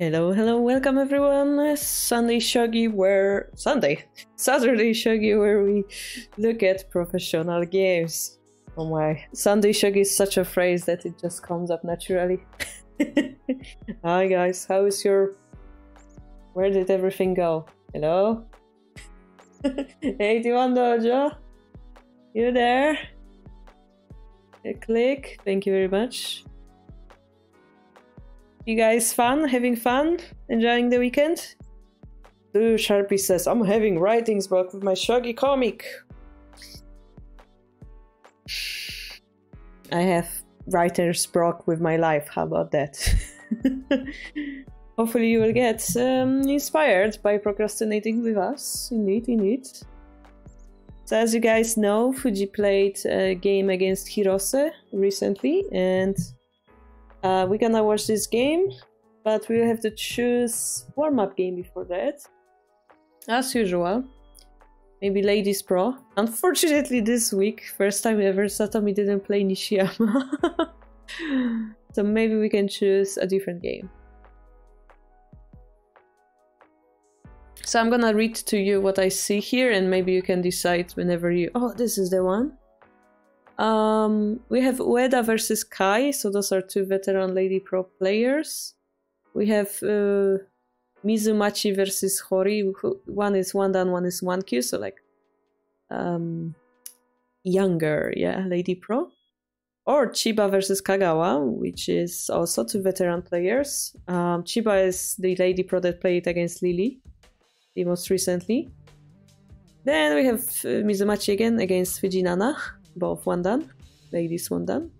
Hello, hello, welcome everyone. Saturday Shogi, where we look at professional games. Oh my, Sunday Shogi is such a phrase that it just comes up naturally. Hi guys, how is where did everything go? Hello? 81 Dojo? You there? A click, thank you very much. You guys having fun? Enjoying the weekend? Blue Sharpie says, I'm having writings block with my Shogi comic. I have writer's block with my life, how about that? Hopefully you will get inspired by procrastinating with us. Indeed, indeed. So as you guys know, Fujii played a game against Hirose recently, and we're gonna watch this game, but we'll have to choose warm-up game before that. As usual. Maybe Ladies Pro. Unfortunately this week, first time ever, Satomi didn't play Nishiyama. So maybe we can choose a different game. So I'm gonna read to you what I see here, and maybe you can decide whenever you... Oh, this is the one. We have Ueda versus Kai, so those are two veteran Lady Pro players. We have Mizumachi versus Hori. One is 1 dan, one is 1Q, so like younger, yeah, Lady Pro. Or Chiba versus Kagawa, which is also two veteran players. Chiba is the Lady Pro that played against Lily the most recently. Then we have Mizumachi again against Fujinana. Both 1 dan, ladies 1 dan.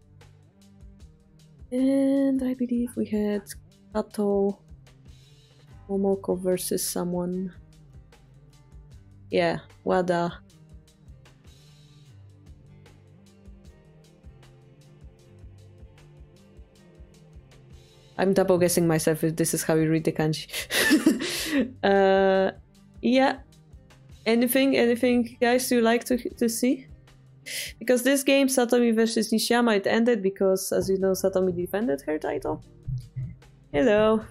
And I believe we had Kato Momoko versus someone. Yeah, Wada. I'm double guessing myself if this is how you read the kanji. Yeah. Anything guys you like to see? Because this game, Satomi vs Nishiyama, it ended because, as you know, Satomi defended her title. Hello.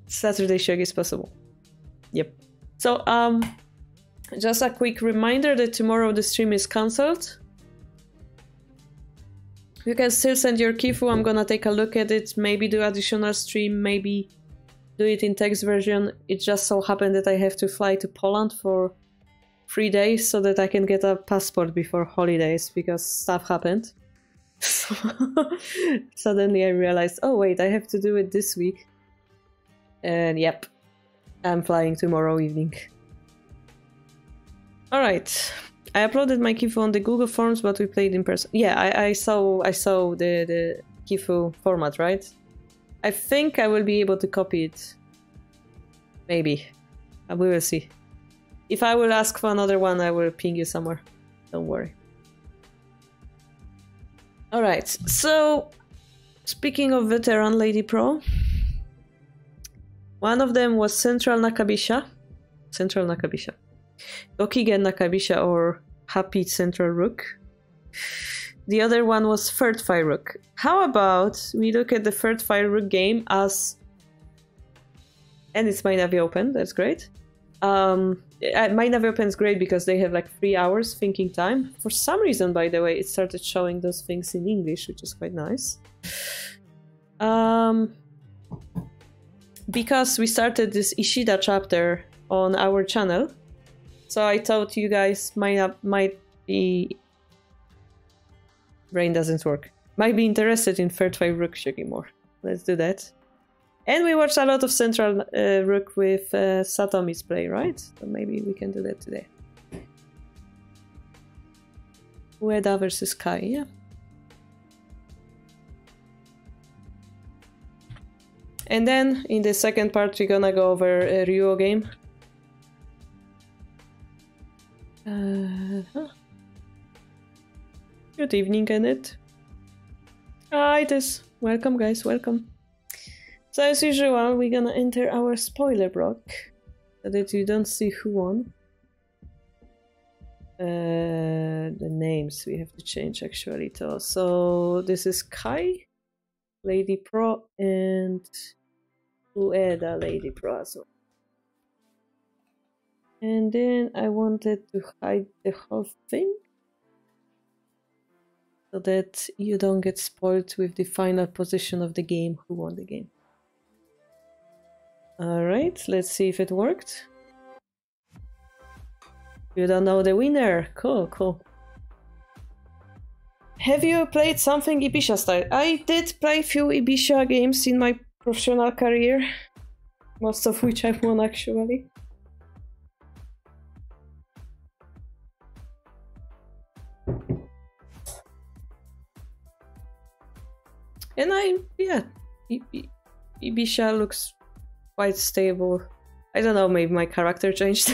Saturday Shogi is possible. Yep. So, just a quick reminder that tomorrow the stream is cancelled. You can still send your Kifu, I'm gonna take a look at it, maybe do additional stream, maybe do it in text version. It just so happened that I have to fly to Poland for 3 days so that I can get a passport before holidays because stuff happened. So suddenly I realized, oh wait, I have to do it this week. And yep, I'm flying tomorrow evening. Alright, I uploaded my Kifu on the Google Forms, but we played in person. Yeah, I saw the Kifu format, right? I think I will be able to copy it. Maybe. We will see. If I will ask for another one, I will ping you somewhere. Don't worry. Alright, so speaking of veteran Lady Pro, one of them was Central Nakabisha. Gokigen Nakabisha, or Happy Central Rook. The other one was Third Fire Rook. How about we look at the Third Fire Rook game as... And it's my Navi Open, that's great. My Navi Open is great because they have like 3 hours thinking time. For some reason, by the way, it started showing those things in English, which is quite nice. Because we started this Ishida chapter on our channel, so I thought you guys might be... Brain doesn't work. Might be interested in Third Fire Rook Shogi more. Let's do that. And we watched a lot of Central Rook with Satomi's play, right? So maybe we can do that today. Ueda versus Kai, yeah. And then in the second part we're gonna go over a Ryuo game. Good evening, Kenneth. Hi, Tis. Welcome, guys, welcome. So as usual, we're gonna enter our spoiler block so that you don't see who won. The names we have to change actually too. So this is Kai. Lady Pro, and Ueda Lady Pro as well. And then I wanted to hide the whole thing so that you don't get spoiled with the final position of the game, who won the game. Alright, let's see if it worked. You don't know the winner. Cool, cool. Have you played something Ibisha style? I did play a few Ibisha games in my professional career, most of which I've won actually. And yeah, Ibisha looks quite stable. I don't know, maybe my character changed.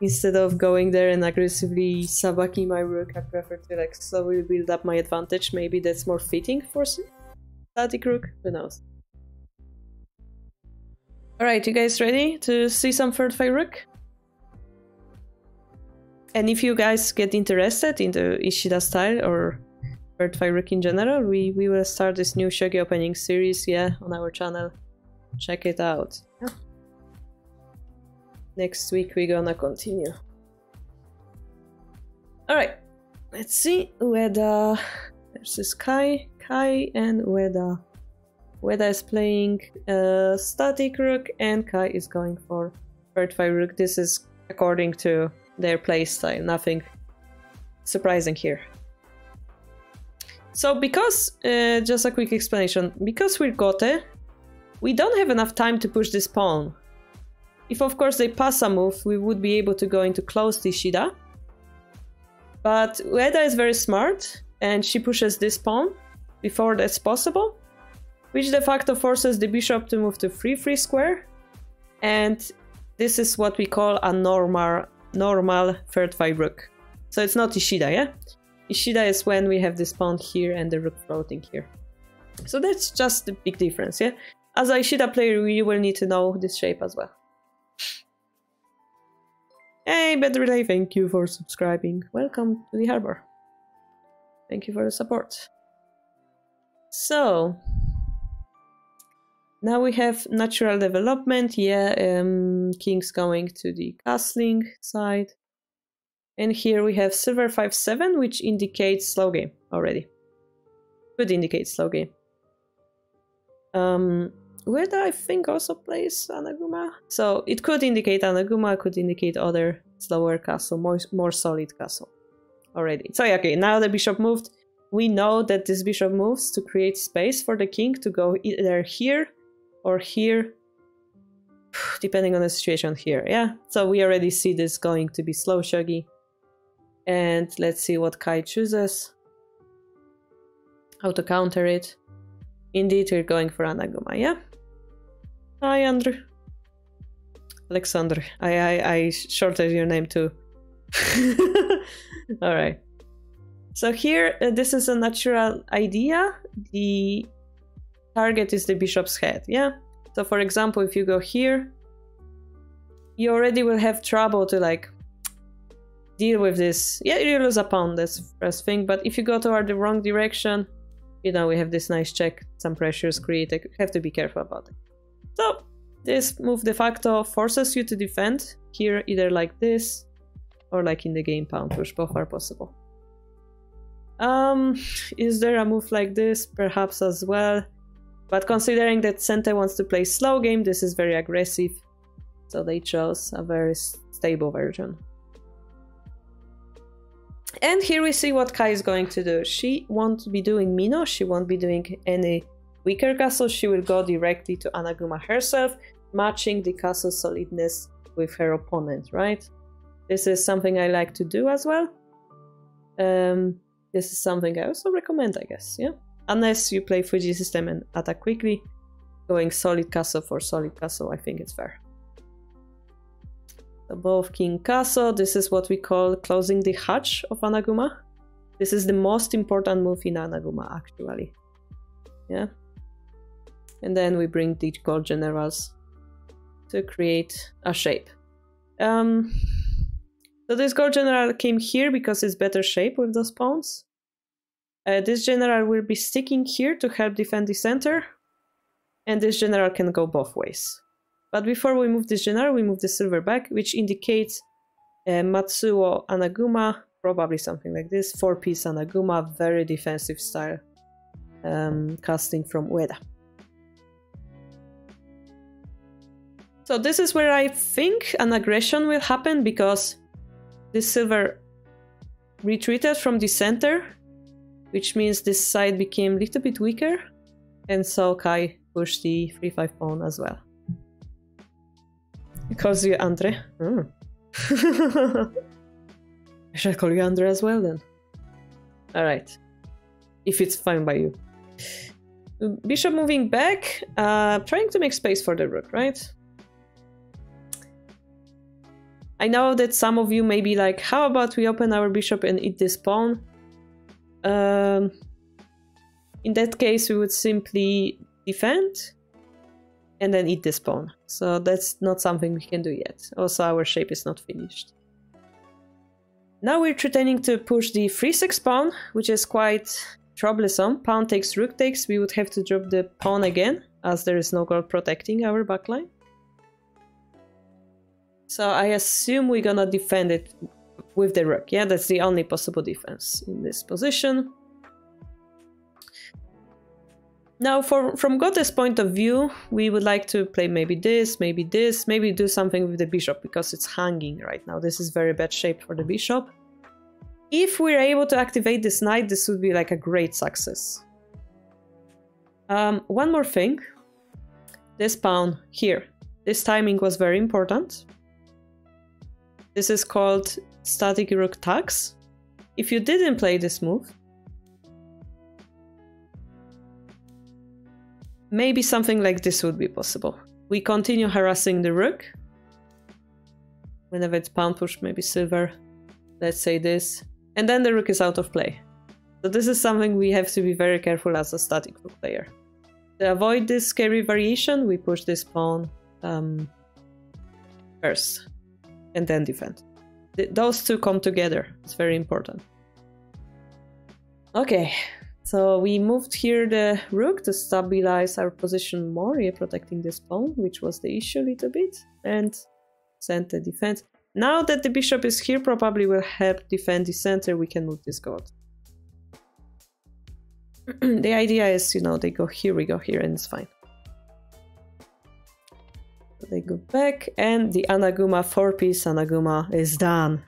Instead of going there and aggressively sabaking my rook, I prefer to like slowly build up my advantage. Maybe that's more fitting for static rook, who knows. Alright, you guys ready to see some third fight rook? And if you guys get interested in the Ishida style or third fight rook in general, we will start this new Shogi opening series, yeah, on our channel. Check it out. Yeah. Next week we're gonna continue. Alright, let's see. Ueda versus Kai. Kai and Ueda. Ueda is playing static rook and Kai is going for third fight rook. This is according to their playstyle, nothing surprising here. So because, just a quick explanation, because we're Gote, we don't have enough time to push this pawn. If of course they pass a move, we would be able to go into closed Ishida. But Ueda is very smart, and she pushes this pawn before that's possible, which de facto forces the bishop to move to free square, and this is what we call a normal third fight rook. So it's not Ishida, yeah? Ishida is when we have this pawn here and the rook floating here. So that's just the big difference, yeah? As a Ishida player, you will need to know this shape as well. Hey, Bad Relay, thank you for subscribing. Welcome to the harbor. Thank you for the support. So, now we have natural development. Yeah, king's going to the castling side. And here we have silver 5-7, which indicates slow game already. Could indicate slow game. Ueda, I think, also plays Anaguma. So it could indicate Anaguma, could indicate other slower castle, more solid castle already. So yeah, okay, now the bishop moved. We know that this bishop moves to create space for the king to go either here or here, depending on the situation here, yeah? So we already see this going to be slow shogi. And let's see what Kai chooses. How to counter it. Indeed, we're going for Anaguma, yeah? Hi, Andrew. Alexander. I shorted your name too. Alright. So here, this is a natural idea. The target is the bishop's head, yeah? So for example, if you go here, you already will have trouble to like deal with this. Yeah, you lose a pawn, that's the first thing. But if you go toward the wrong direction, you know, we have this nice check, some pressures created. You have to be careful about it. So this move de facto forces you to defend here, either like this or like in the game pawn push. Both are possible. Is there a move like this? Perhaps as well. But considering that Sente wants to play slow game, this is very aggressive. So they chose a very stable version. And here we see what Kai is going to do. She won't be doing Mino, she won't be doing any weaker castle, she will go directly to Anaguma herself, matching the castle solidness with her opponent, right? This is something I like to do as well. This is something I also recommend, I guess, yeah? Unless you play Fujii system and attack quickly, going solid castle for solid castle, I think it's fair. So both king castle, this is what we call closing the hatch of Anaguma. This is the most important move in Anaguma, actually. Yeah. And then we bring the gold generals to create a shape. So this gold general came here because it's better shape with those pawns. This general will be sticking here to help defend the center. And this general can go both ways. But before we move this general, we move the silver back, which indicates Matsuo Anaguma, probably something like this. 4-piece Anaguma, very defensive style. Casting from Ueda. So this is where I think an aggression will happen, because this silver retreated from the center, which means this side became a little bit weaker, and so Kai pushed the 3-5 pawn as well. He calls you Andre. I shall call you Andre as well then. Alright. If it's fine by you. Bishop moving back, trying to make space for the rook, right? I know that some of you may be like, how about we open our bishop and eat this pawn? In that case, we would simply defend and then eat this pawn. So that's not something we can do yet. Also, our shape is not finished. Now we're threatening to push the 3-6 pawn, which is quite troublesome. Pawn takes, rook takes. We would have to drop the pawn again, as there is no gold protecting our backline. So I assume we're gonna defend it with the rook. Yeah, that's the only possible defense in this position. Now, from Gote's point of view, we would like to play maybe this, maybe do something with the bishop, because it's hanging right now. This is very bad shape for the bishop. If we're able to activate this knight, this would be like a great success. One more thing. This pawn here. This timing was very important. This is called static rook tax. If you didn't play this move, maybe something like this would be possible. We continue harassing the rook. Whenever it's pawn push, maybe silver. Let's say this. And then the rook is out of play. So this is something we have to be very careful as a static rook player. To avoid this scary variation, we push this pawn first. And then defend. Those two come together. It's very important. Okay. So we moved here the rook to stabilize our position more, yeah, protecting this pawn, which was the issue a little bit, and send the defense. Now that the bishop is here, probably will help defend the center. We can move this gold. The idea is, you know, they go here, we go here, and it's fine. So they go back, and the Anaguma 4-piece Anaguma is done.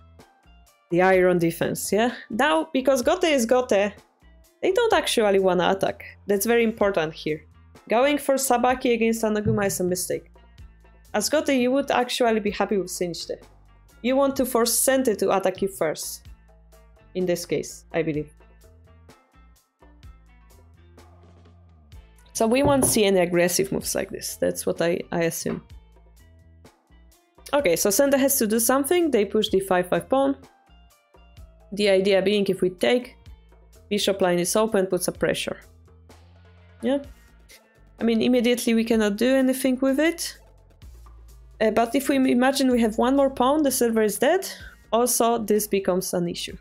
The iron defense, yeah? Now, because Gote is Gote, they don't actually want to attack. That's very important here. Going for Sabaki against Anaguma is a mistake. As Gote, you would actually be happy with Sinchte. You want to force Sente to attack you first. In this case, I believe. So we won't see any aggressive moves like this. That's what I assume. Okay, so Sente has to do something. They push the 5-5 pawn. The idea being, if we take, bishop line is open, puts a pressure. Yeah. I mean, immediately we cannot do anything with it. But if we imagine we have one more pawn, the silver is dead. Also, this becomes an issue.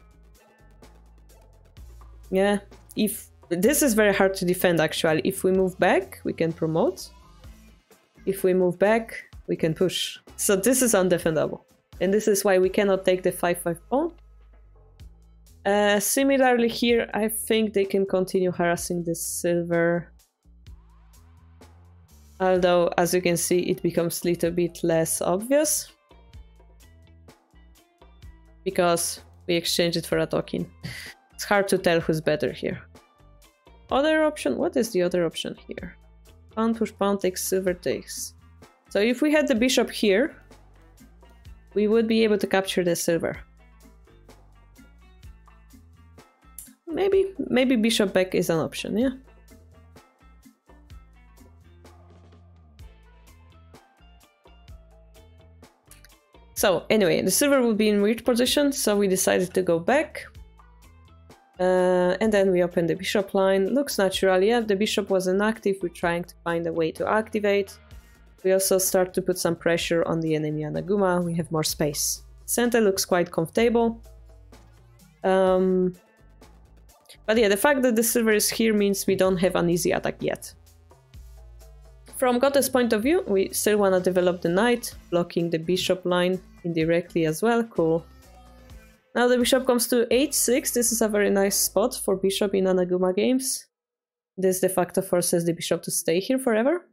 Yeah. If this is very hard to defend, actually. If we move back, we can promote. If we move back, we can push. So this is undefendable. And this is why we cannot take the 5-5 pawn. Similarly here, I think they can continue harassing this silver. Although, as you can see, it becomes a little bit less obvious. Because we exchange it for a token. It's hard to tell who's better here. Other option? What is the other option here? Pawn push pawn takes, silver takes. So if we had the bishop here, we would be able to capture the silver. Maybe bishop back is an option, yeah? So anyway, the silver would be in weird position, so we decided to go back. And then we open the bishop line. Looks natural, yeah, the bishop was inactive. We're trying to find a way to activate. We also start to put some pressure on the enemy Anaguma. We have more space. Center looks quite comfortable. But yeah, the fact that the silver is here means we don't have an easy attack yet. From Gote's point of view, we still want to develop the knight, blocking the bishop line indirectly as well. Cool. Now the bishop comes to h6. This is a very nice spot for bishop in Anaguma games. This de facto forces the bishop to stay here forever.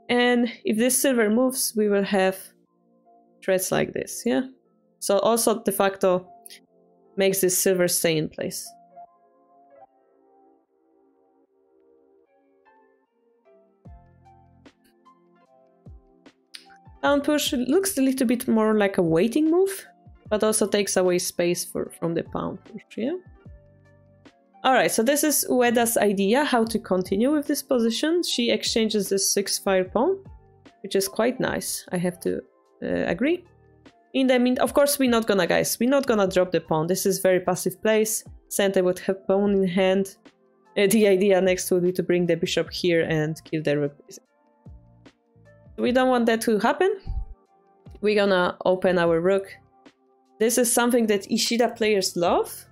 And if this silver moves, we will have threats like this, yeah? So also de facto makes this silver stay in place. Down push looks a little bit more like a waiting move, but also takes away space from the pawn push, yeah? Alright, so this is Ueda's idea how to continue with this position. She exchanges this 6-fire pawn, which is quite nice, I have to agree. In the meantime, of course, we're not gonna drop the pawn. This is very passive place. Sente would have pawn in hand. The idea next would be to bring the bishop here and kill the rook. We don't want that to happen. We're gonna open our rook. This is something that Ishida players love.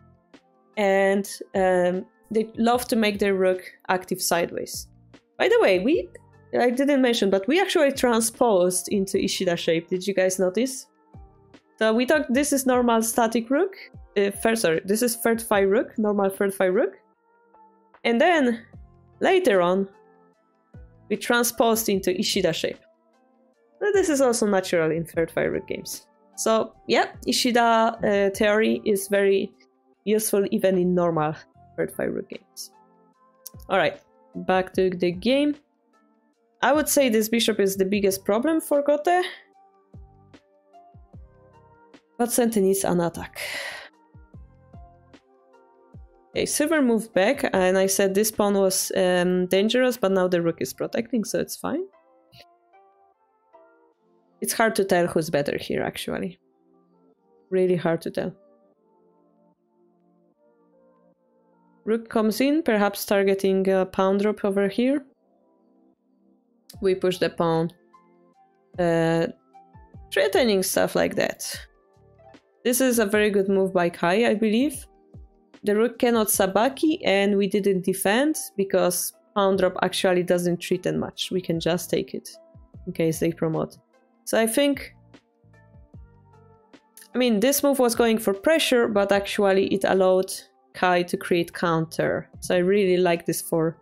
And they love to make their rook active sideways. By the way, I didn't mention, but we actually transposed into Ishida shape. Did you guys notice? So we thought this is normal static rook. This is third file rook, normal third file rook. And then later on, we transposed into Ishida shape. But this is also natural in third file rook games. So yeah, Ishida theory is very useful even in normal third file rook games. Alright, back to the game. I would say this bishop is the biggest problem for Gote. But Sente needs an attack. Okay, silver moved back, and I said this pawn was dangerous, but now the rook is protecting, so it's fine. It's hard to tell who's better here, actually. Really hard to tell. Rook comes in, perhaps targeting a pawn drop over here. We push the pawn. Threatening stuff like that. This is a very good move by Kai, I believe. The rook cannot sabaki, and we didn't defend because pawn drop actually doesn't threaten much. We can just take it in case they promote. So I think... I mean, this move was going for pressure, but actually it allowed Kai to create counter. So I really like this for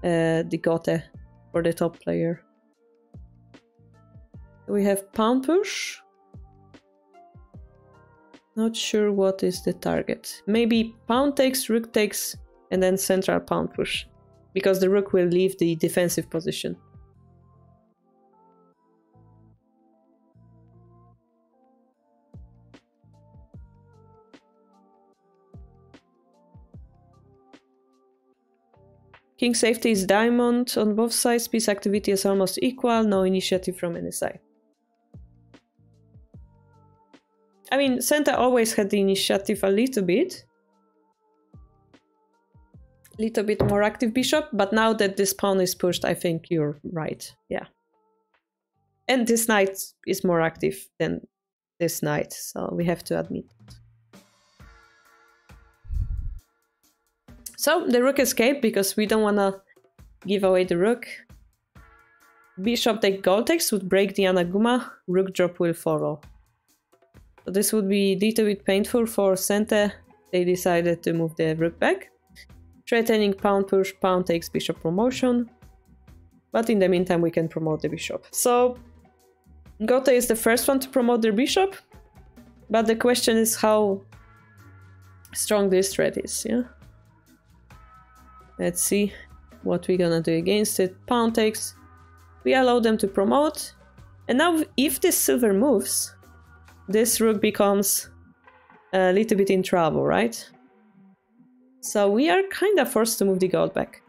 the Gote, for the top player. We have pawn push. Not sure what is the target. Maybe pawn takes, rook takes, and then central pawn push. Because the rook will leave the defensive position. King safety is diamond on both sides. Piece activity is almost equal. No initiative from any side. I mean, Sente always had the initiative a little bit. Little bit more active bishop, but now that this pawn is pushed, I think you're right. Yeah. And this knight is more active than this knight, so we have to admit it. So the rook escaped because we don't want to give away the rook. Bishop take gold takes would break the Anaguma. Rook drop will follow. So this would be a little bit painful for Sente. They decided to move the rook back. Threatening pawn push, pawn takes bishop promotion. But in the meantime we can promote the bishop. So Gote is the first one to promote their bishop. But the question is how strong this threat is, yeah? Let's see what we're gonna do against it. Pawn takes. We allow them to promote. And now if this silver moves, this rook becomes a little bit in trouble, right? So we are kind of forced to move the gold back.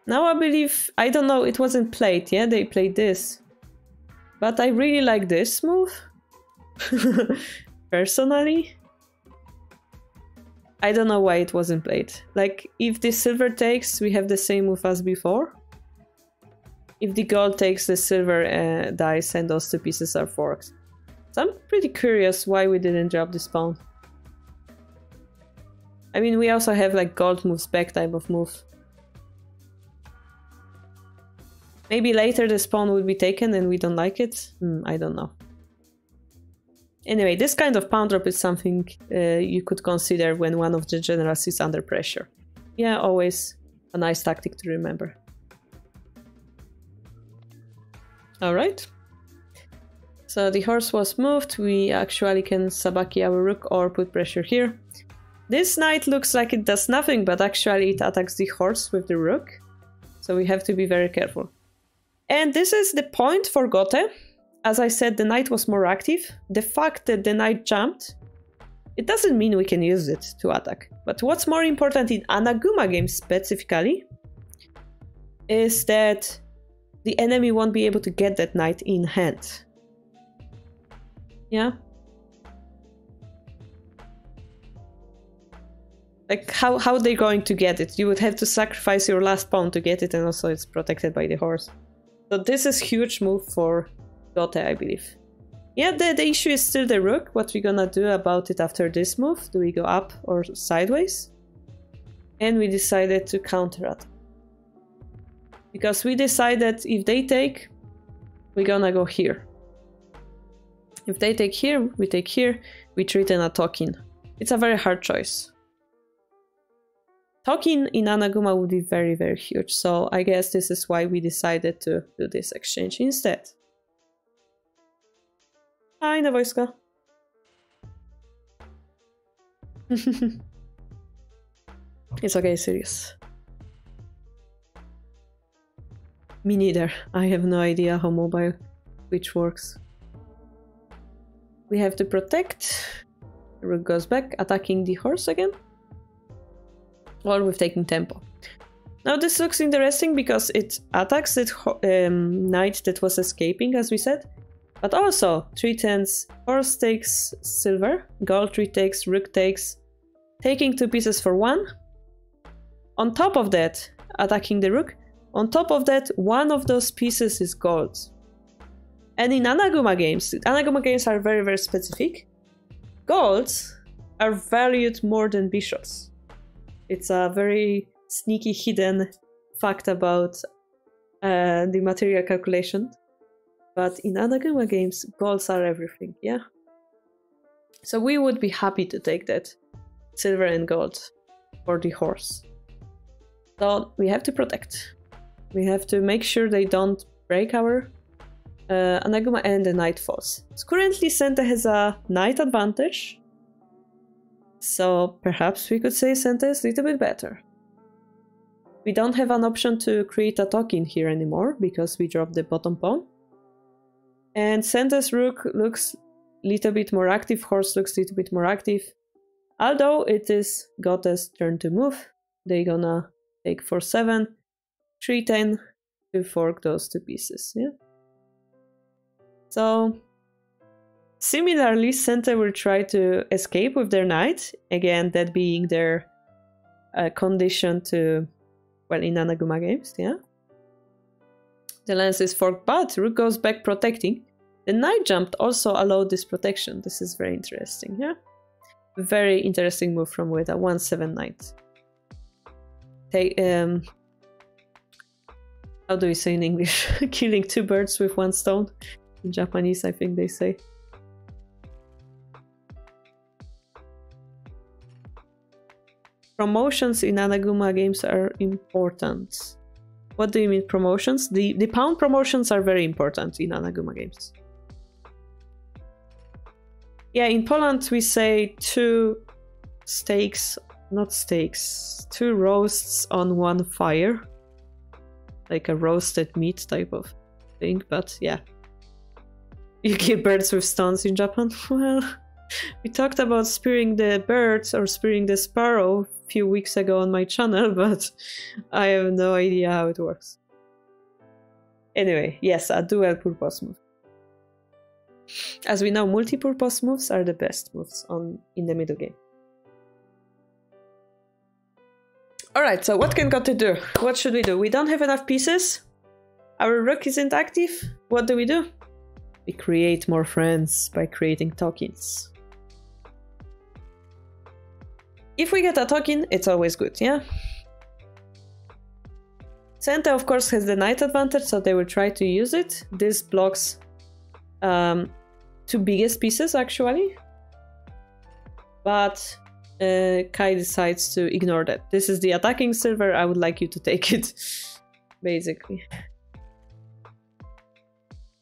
Now I believe, I don't know, it wasn't played, yeah? They played this. But I really like this move. Personally. I don't know why it wasn't played. Like, if the silver takes, we have the same move as before. If the gold takes, the silver dies and those two pieces are forked. So I'm pretty curious why we didn't drop this pawn. I mean, we also have like gold moves back type of move. Maybe later the spawn will be taken and we don't like it. I don't know. Anyway, this kind of pawn drop is something you could consider when one of the generals is under pressure. Yeah, always a nice tactic to remember. Alright. So the horse was moved. We actually can sabaki our rook or put pressure here. This knight looks like it does nothing, but actually it attacks the horse with the rook. So we have to be very careful. And this is the point for Gote. As I said, the knight was more active. The fact that the knight jumped, it doesn't mean we can use it to attack. But what's more important in Anaguma games specifically is that the enemy won't be able to get that knight in hand. Yeah? Like, how are they going to get it? You would have to sacrifice your last pawn to get it, and also it's protected by the horse. So this is huge move for Gote, I believe. Yeah, the issue is still the rook. What we gonna do about it after this move? Do we go up or sideways? And we decided to counter it. Because we decided if they take, we're gonna go here. If they take here, we threaten a Tokin. It's a very hard choice. Tokin in Anaguma would be very, very huge, so I guess this is why we decided to do this exchange instead. Hi, na wojska. It's okay, serious. Me neither. I have no idea how mobile Twitch works. We have to protect. Rook goes back, attacking the horse again. Or with taking tempo. Now this looks interesting because it attacks that knight that was escaping, as we said. But also threatens horse takes silver, gold retakes, rook takes, taking 2 pieces for 1. On top of that, attacking the rook. On top of that, one of those pieces is gold. And in Anaguma games are very, very specific. Golds are valued more than bishops. It's a very sneaky hidden fact about the material calculation. But in Anaguma games, golds are everything, yeah? So we would be happy to take that silver and gold for the horse. So we have to protect. We have to make sure they don't break our Anaguma and the knight falls. So currently Sente has a knight advantage. So perhaps we could say Sente is a little bit better. We don't have an option to create a Tokin here anymore because we dropped the bottom pawn. And Sente's rook looks a little bit more active, horse looks a little bit more active. Although it is Gote's turn to move. They're gonna take 4-7, 3-10 to fork those 2 pieces, yeah? So similarly, Sente will try to escape with their knight, again that being their condition to, well, in Anaguma games, yeah? The lance is forked, but rook goes back protecting. The knight jumped also allowed this protection. This is very interesting, yeah? Very interesting move from Ueda, 1-7 knight. How do we say in English? Killing 2 birds with 1 stone. In Japanese, I think they say. Promotions in Anaguma games are important. What do you mean promotions? The pawn promotions are very important in Anaguma games. Yeah, in Poland we say 2 steaks, not steaks, 2 roasts on 1 fire. Like a roasted meat type of thing, but yeah. You kill birds with stones in Japan? Well, we talked about spearing the birds or spearing the sparrow a few weeks ago on my channel, but I have no idea how it works. Anyway, yes, a dual purpose move. As we know, multi-purpose moves are the best moves in the middle game. Alright, so what can Gote do? What should we do? We don't have enough pieces. Our rook isn't active. What do? We create more friends by creating tokens. If we get a token, it's always good, yeah? Senta, of course, has the knight advantage, so they will try to use it. This blocks two biggest pieces, actually. But Kai decides to ignore that. This is the attacking silver, I would like you to take it, basically.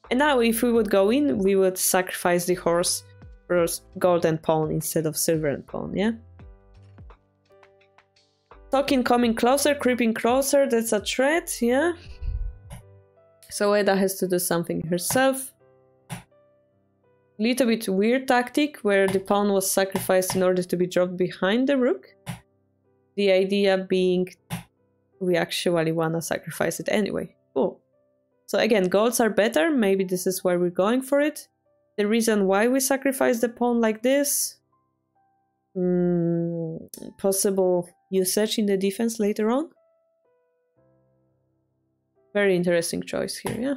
And now, if we would go in, we would sacrifice the horse for gold and pawn instead of silver and pawn, yeah? Token coming closer, creeping closer, that's a threat, yeah? So Eda has to do something herself. Little bit weird tactic where the pawn was sacrificed in order to be dropped behind the rook. The idea being we actually wanna sacrifice it anyway. Cool. So again, golds are better, maybe this is why we're going for it. The reason why we sacrifice the pawn like this, possible usage in the defense later on. Very interesting choice here, yeah?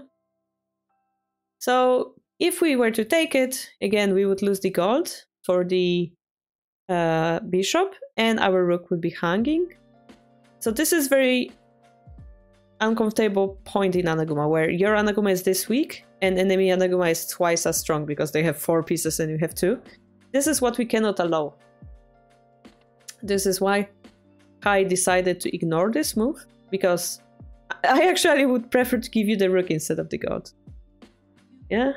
So if we were to take it, again, we would lose the gold for the bishop and our rook would be hanging. So this is very uncomfortable point in Anaguma, where your Anaguma is this weak and enemy Anaguma is twice as strong because they have 4 pieces and you have 2. This is what we cannot allow. This is why Kai decided to ignore this move, because I actually would prefer to give you the rook instead of the gold. Yeah?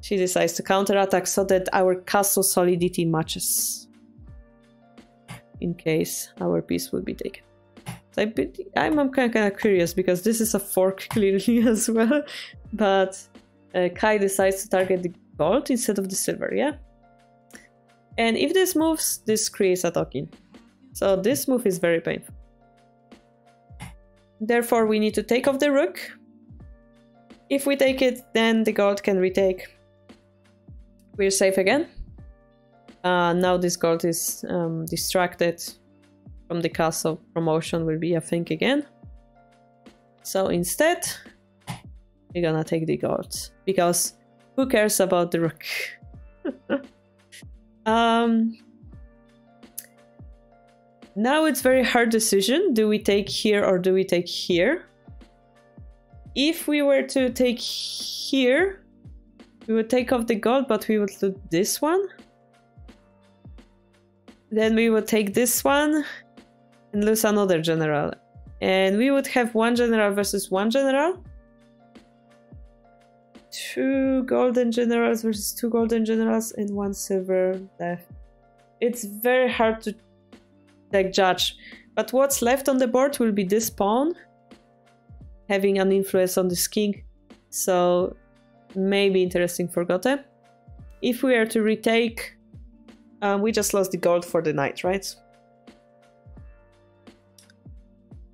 She decides to counterattack so that our castle solidity matches, in case our piece will be taken. So I'm kind of curious, because this is a fork clearly as well, but Kai decides to target the gold instead of the silver, yeah? And if this moves, this creates a token. So this move is very painful. Therefore, we need to take off the rook. If we take it, then the gold can retake. We're safe again. Now this gold is distracted from the castle. Promotion will be a thing again. So instead, we're gonna take the gold, because who cares about the rook? Now it's very hard decision. Do we take here or do we take here? If we were to take here, we would take off the gold, but we would lose this one. Then we would take this one and lose another general. And we would have 1 general versus 1 general. 2 golden generals versus 2 golden generals and 1 silver left. It's very hard to judge, but what's left on the board will be this pawn having an influence on this king, so maybe interesting for Gote. If we are to retake, we just lost the gold for the knight, right?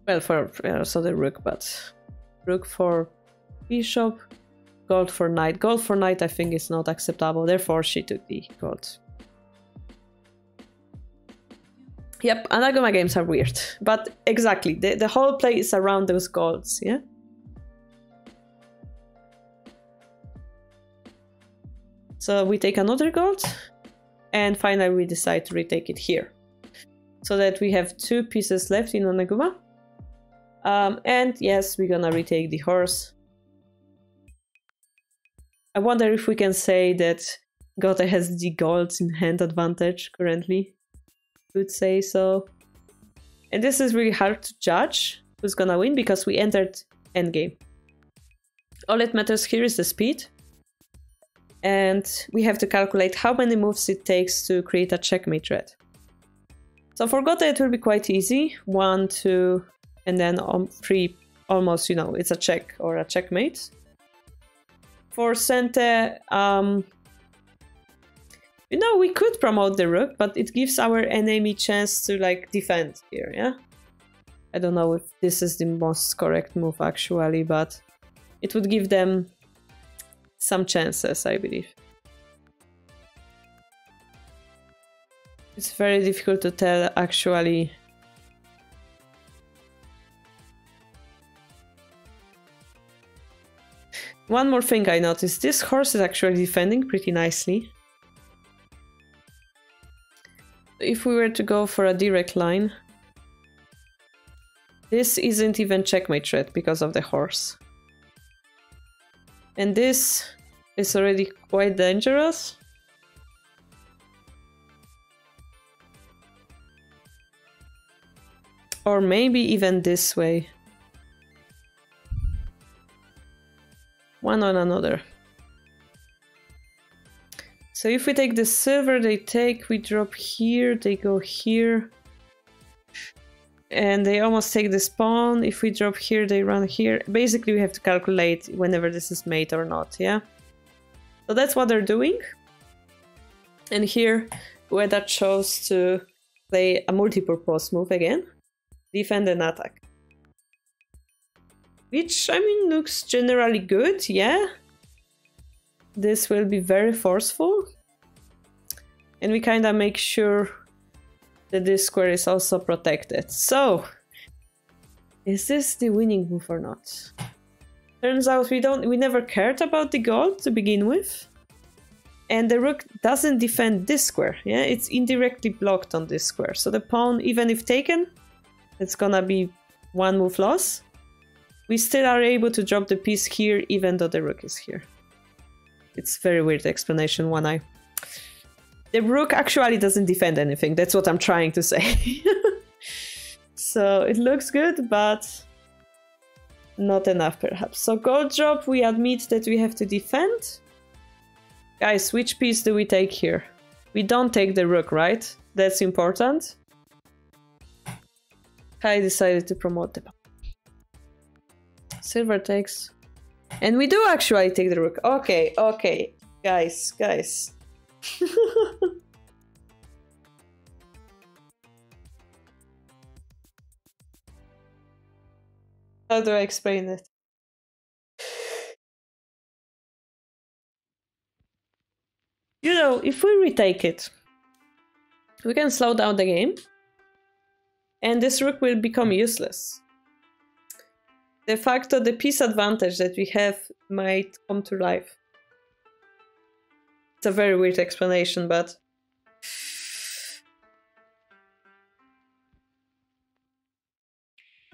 Well, for also the rook, but rook for bishop, gold for knight. Gold for knight I think is not acceptable, therefore she took the gold. Yep, Anaguma games are weird, but exactly, the whole play is around those golds, yeah? So we take another gold, and finally we decide to retake it here. So that we have 2 pieces left in Anaguma. And yes, we're gonna retake the horse. I wonder if we can say that Gote has the golds in hand advantage currently. Would say so. And this is really hard to judge who's gonna win, because we entered endgame. All that matters here is the speed. And we have to calculate how many moves it takes to create a checkmate threat. So for Gote it will be quite easy. 1, 2, and then 3, almost, you know, it's a check or a checkmate. For Sente, you know, we could promote the rook, but it gives our enemy chance to like defend here, yeah? I don't know if this is the most correct move actually, but it would give them some chances, I believe. It's very difficult to tell actually. One more thing I noticed, this horse is actually defending pretty nicely. if we were to go for a direct line, this isn't even checkmate threat because of the horse. And this is already quite dangerous. Or maybe even this way. One on another. So if we take the silver, they take, we drop here, they go here. And they almost take this pawn. If we drop here, they run here. Basically, we have to calculate whenever this is mate or not, yeah? So that's what they're doing. And here, Weda chose to play a multi-purpose move again. Defend and attack. Which, I mean, looks generally good, yeah? This will be very forceful. And we kind of make sure that this square is also protected. So, is this the winning move or not? Turns out we never cared about the gold to begin with. And the rook doesn't defend this square, yeah? It's indirectly blocked on this square. So the pawn, even if taken, it's gonna be one move loss. We still are able to drop the piece here, even though the rook is here. It's very weird explanation, one eye. The rook actually doesn't defend anything. That's what I'm trying to say. So it looks good, but not enough perhaps. So gold drop, we admit that we have to defend. Guys, which piece do we take here? We don't take the rook, right? That's important. I decided to promote the pawn. Silver takes. And we do actually take the rook. Okay, okay. Guys. How do I explain it? You know, if we retake it, we can slow down the game. And this rook will become useless. De facto, the piece advantage that we have might come to life. It's a very weird explanation, but...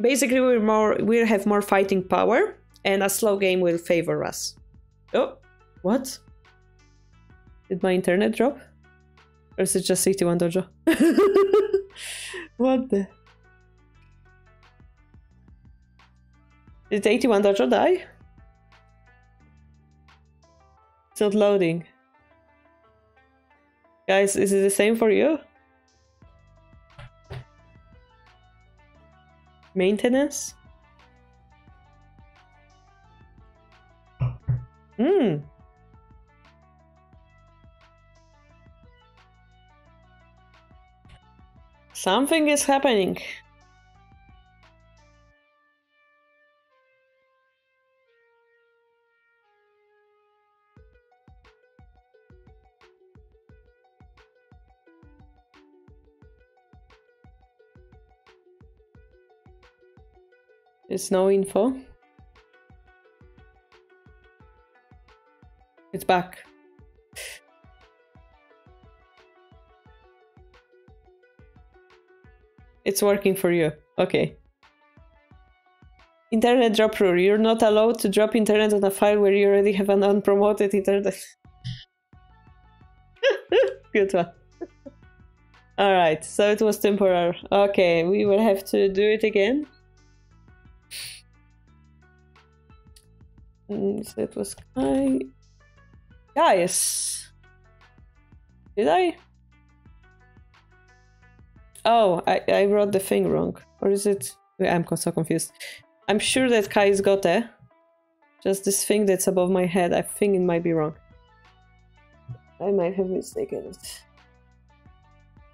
Basically, we'll have more fighting power, and a slow game will favor us. Oh, what? Did my internet drop? Or is it just 81 dojo? What the... Did 81 dojo die? It's not loading. Guys, is it the same for you? Maintenance? Something is happening. There's no info. It's back. It's working for you. Okay. Internet drop rule. You're not allowed to drop internet on a file where you already have an unpromoted internet. Good one. Alright, so it was temporary. Okay, we will have to do it again. So it was Guys! Did I? Oh, I wrote the thing wrong. Or is it... I'm so confused. I'm sure that Kai's got it. Just this thing that's above my head. I think it might be wrong. I might have mistaken it.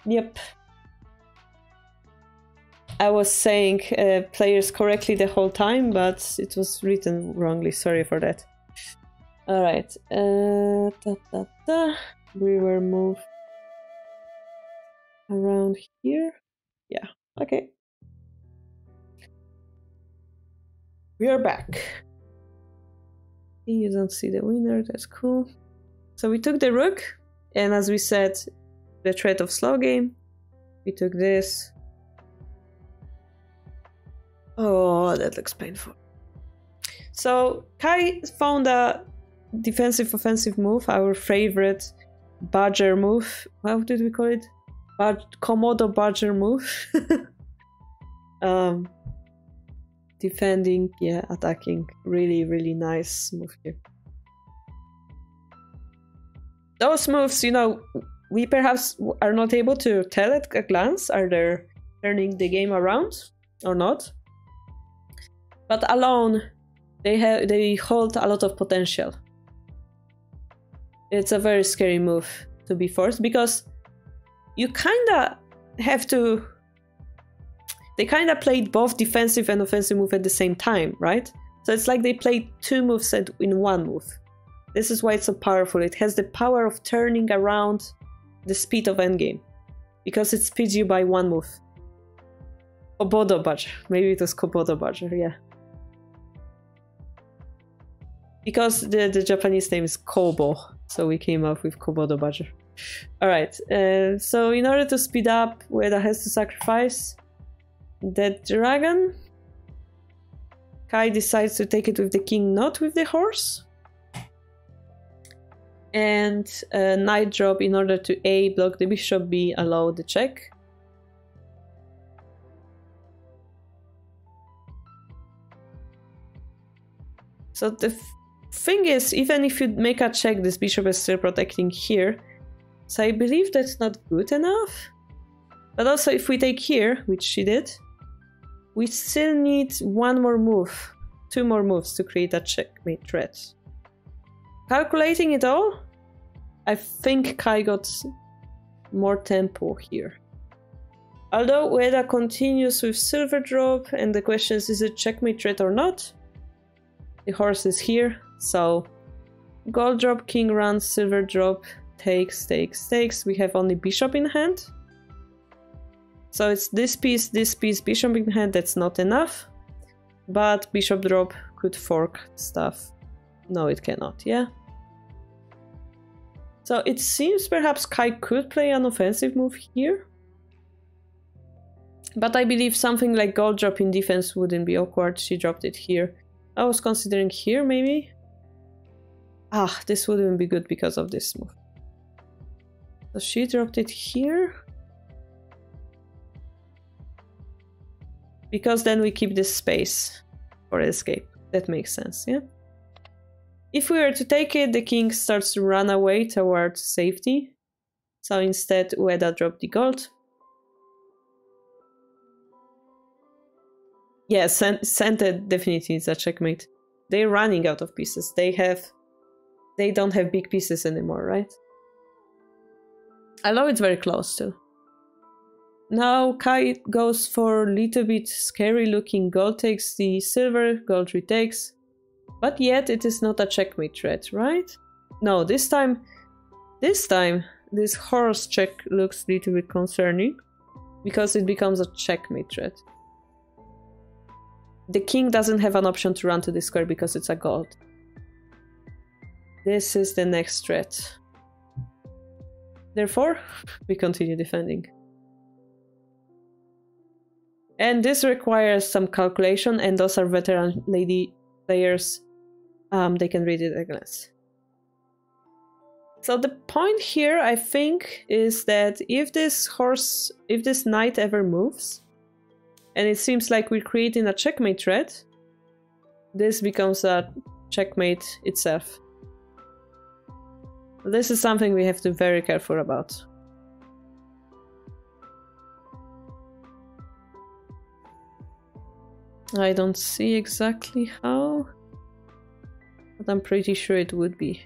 Yep. I was saying players correctly the whole time, but it was written wrongly. Sorry for that. Alright. We will move around here. Yeah, okay. We are back. You don't see the winner, that's cool. So we took the rook, and as we said, the threat of slow game. We took this. Oh, that looks painful. So Kai found a defensive-offensive move, our favorite badger move. How did we call it? Komodo badger move. Defending, yeah, attacking. Really, really nice move here. Those moves, you know, we perhaps are not able to tell at a glance. Are they turning the game around or not? But alone, they hold a lot of potential. It's a very scary move to be forced because you kinda have to. They kinda played both defensive and offensive move at the same time, right? So it's like they played two moves in one move. This is why it's so powerful. It has the power of turning around the speed of endgame because it speeds you by one move. Komodo badger. Maybe it was Komodo badger, yeah. Because the Japanese name is Kobo, so we came up with Komodo badger. Alright, so in order to speed up, Ueda has to sacrifice that dragon. Kai decides to take it with the king, not with the horse. And knight drop in order to A, block the bishop, B, allow the check. So the thing is, even if you make a check, this bishop is still protecting here. So I believe that's not good enough. But also if we take here, which she did, we still need one more move, two more moves to create a checkmate threat. Calculating it all, I think Kai got more tempo here. Although Ueda continues with silver drop, and the question is it checkmate threat or not? The horse is here, so gold drop, king runs, silver drop, takes, takes, takes. We have only bishop in hand. So it's this piece, bishop in hand, that's not enough. But bishop drop could fork stuff. No, it cannot, yeah. So it seems perhaps Kai could play an offensive move here. But I believe something like gold drop in defense wouldn't be awkward. She dropped it here. I was considering here, maybe. Ah, this wouldn't be good because of this move. So she dropped it here. Because then we keep this space for escape. That makes sense, yeah? If we were to take it, the king starts to run away towards safety. So instead, Ueda dropped the gold. Yeah, Sente definitely is a checkmate. They're running out of pieces. They don't have big pieces anymore, right? Although it's very close too. Now Kai goes for a little bit scary looking gold takes the silver, gold retakes. But yet it is not a checkmate threat, right? No, this time this horse check looks a little bit concerning because it becomes a checkmate threat. The king doesn't have an option to run to the square because it's a gold. This is the next threat. Therefore, we continue defending. And this requires some calculation, and those are veteran lady players. They can read it at a glance. So the point here, I think, is that if this knight ever moves, and it seems like we're creating a checkmate threat, this becomes a checkmate itself. This is something we have to be very careful about. I don't see exactly how, but I'm pretty sure it would be.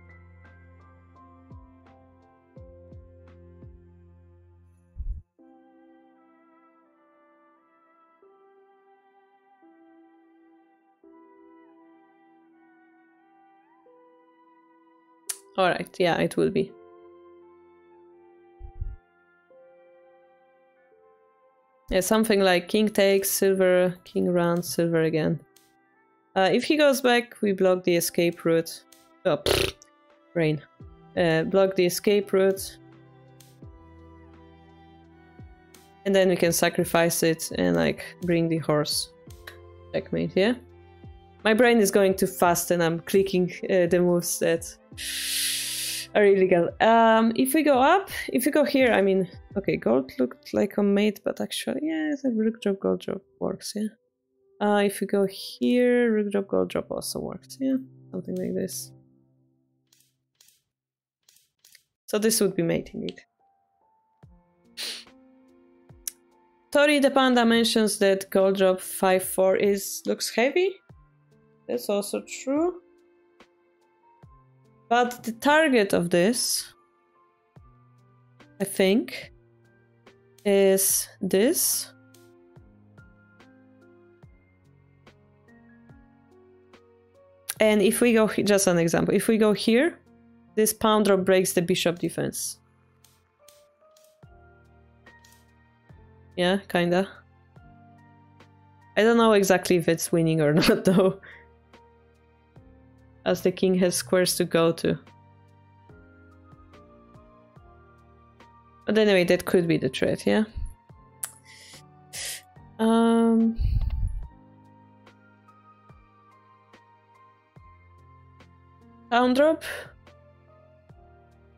Alright, yeah, it will be. Yeah, something like king takes, silver, king runs, silver again. If he goes back, we block the escape route. Oh, brain. Block the escape route. And then we can sacrifice it and like bring the horse. Checkmate, yeah? My brain is going too fast and I'm clicking the moves that are illegal. If we go up, if we go here, I mean, okay, gold looked like a mate, but actually, yeah, the rook drop, gold drop works, yeah? If we go here, rook drop, gold drop also works, yeah? Something like this. So this would be mating it. Tori the Panda mentions that gold drop 5-4 looks heavy. That's also true. But the target of this, I think, is this. And if we go, just an example, if we go here, this pawn drop breaks the bishop defense. Yeah, kinda. I don't know exactly if it's winning or not though. As the king has squares to go to. But anyway, that could be the threat, yeah? Pawn drop.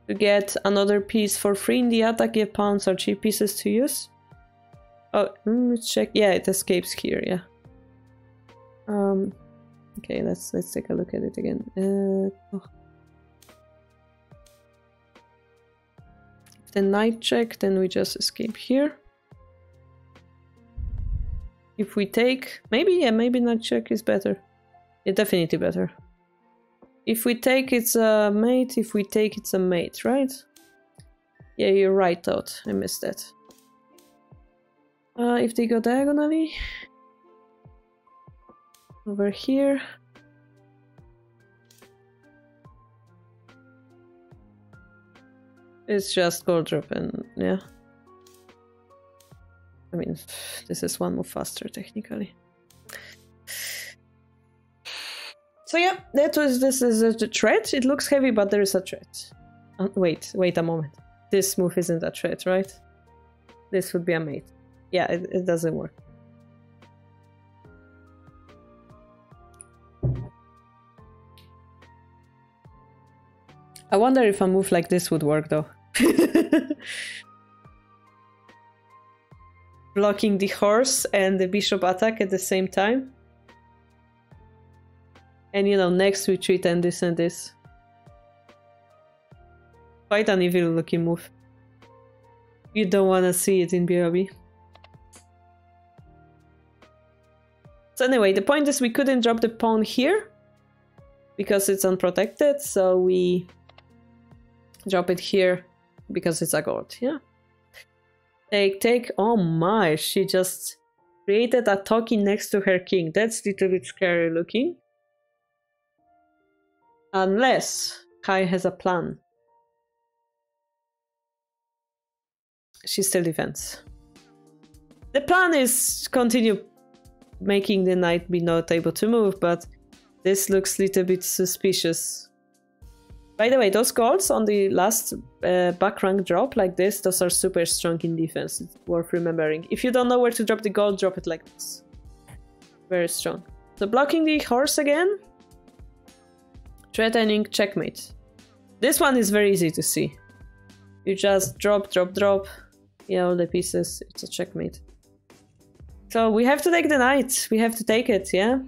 To get another piece for free in the attack, yeah, pawns are cheap pieces to use. Oh, let's check. Yeah, it escapes here, yeah. Okay, let's take a look at it again. Oh. If the knight check, then we just escape here. If we take, maybe, yeah, maybe knight check is better. Yeah, definitely better. If we take, it's a mate. If we take, it's a mate, right? Yeah, you're right, Todd. I missed that. If they go diagonally, over here, it's just gold drop and yeah. I mean, this is one move faster technically. So yeah, this is a threat. It looks heavy, but there is a threat. Wait a moment. This move isn't a threat, right? This would be a mate. Yeah, it doesn't work. I wonder if a move like this would work though. Blocking the horse and the bishop attack at the same time. And you know, next retreat and this and this. Quite an evil looking move. You don't want to see it in BRB. So anyway, the point is we couldn't drop the pawn here because it's unprotected, so we drop it here because it's a gold, yeah? Take, oh my, she just created a token next to her king. That's a little bit scary looking. Unless Kai has a plan. She still defends. The plan is continue making the knight be not able to move, but this looks a little bit suspicious. By the way, those golds on the last back rank drop like this, those are super strong in defense. It's worth remembering. If you don't know where to drop the gold, drop it like this. Very strong. So blocking the horse again. Threatening checkmate. This one is very easy to see. You just drop. Yeah, all the pieces. It's a checkmate. So we have to take the knight. We have to take it, yeah?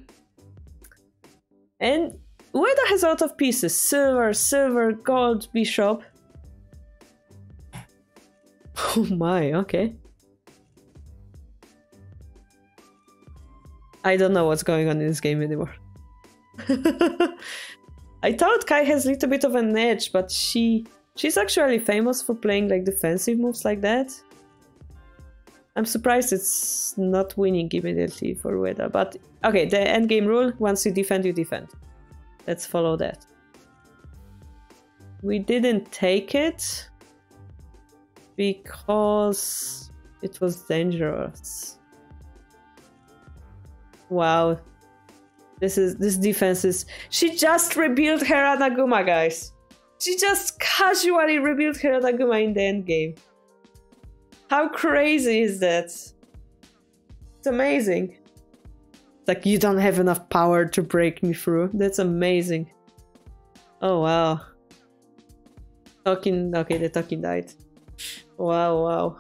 And Ueda has a lot of pieces. Silver, gold, bishop. Oh my, okay. I don't know what's going on in this game anymore. I thought Kai has a little bit of an edge, but she's actually famous for playing like defensive moves like that. I'm surprised it's not winning immediately for Ueda, but okay, the endgame rule, once you defend, you defend. Let's follow that. We didn't take it because it was dangerous. Wow. This defense is... She just rebuilt her Anaguma, guys. She just casually rebuilt her Anaguma in the endgame. How crazy is that? It's amazing. It's like, you don't have enough power to break me through. That's amazing. Oh, wow. Talking, okay, the talking died. Wow, wow.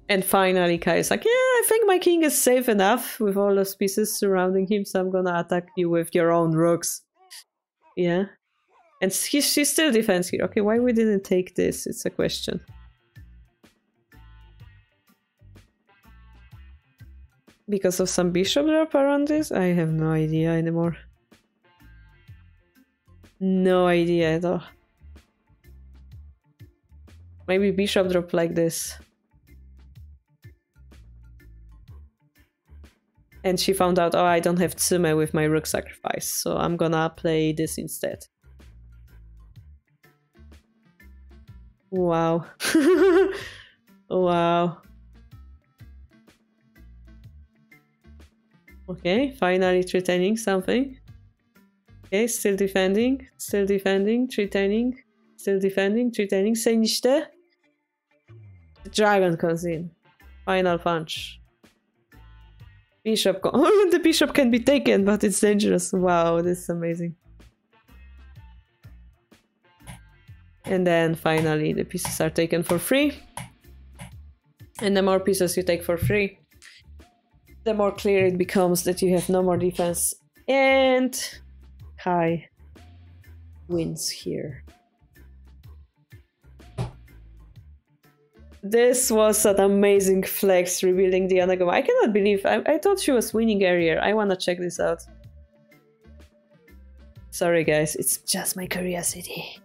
And finally, Kai is like, yeah, I think my king is safe enough with all those pieces surrounding him, so I'm gonna attack you with your own rooks. Yeah. And she still defends here. Okay, why we didn't take this? It's a question. Because of some bishop drop around this? I have no idea anymore. No idea at all. Maybe bishop drop like this. And she found out, oh, I don't have Tsume with my rook sacrifice, so I'm gonna play this instead. Wow. Wow. Okay, finally threatening something. Okay, still defending, threatening, still defending, threatening. Senishite. The dragon comes in. Final punch. Bishop. The bishop can be taken, but it's dangerous. Wow, this is amazing. And then finally the pieces are taken for free. And the more pieces you take for free, the more clear it becomes that you have no more defense. And Kai wins here. This was an amazing flex, revealing the Anagama. I cannot believe, I thought she was winning earlier. I wanna check this out. Sorry guys, it's just my curiosity.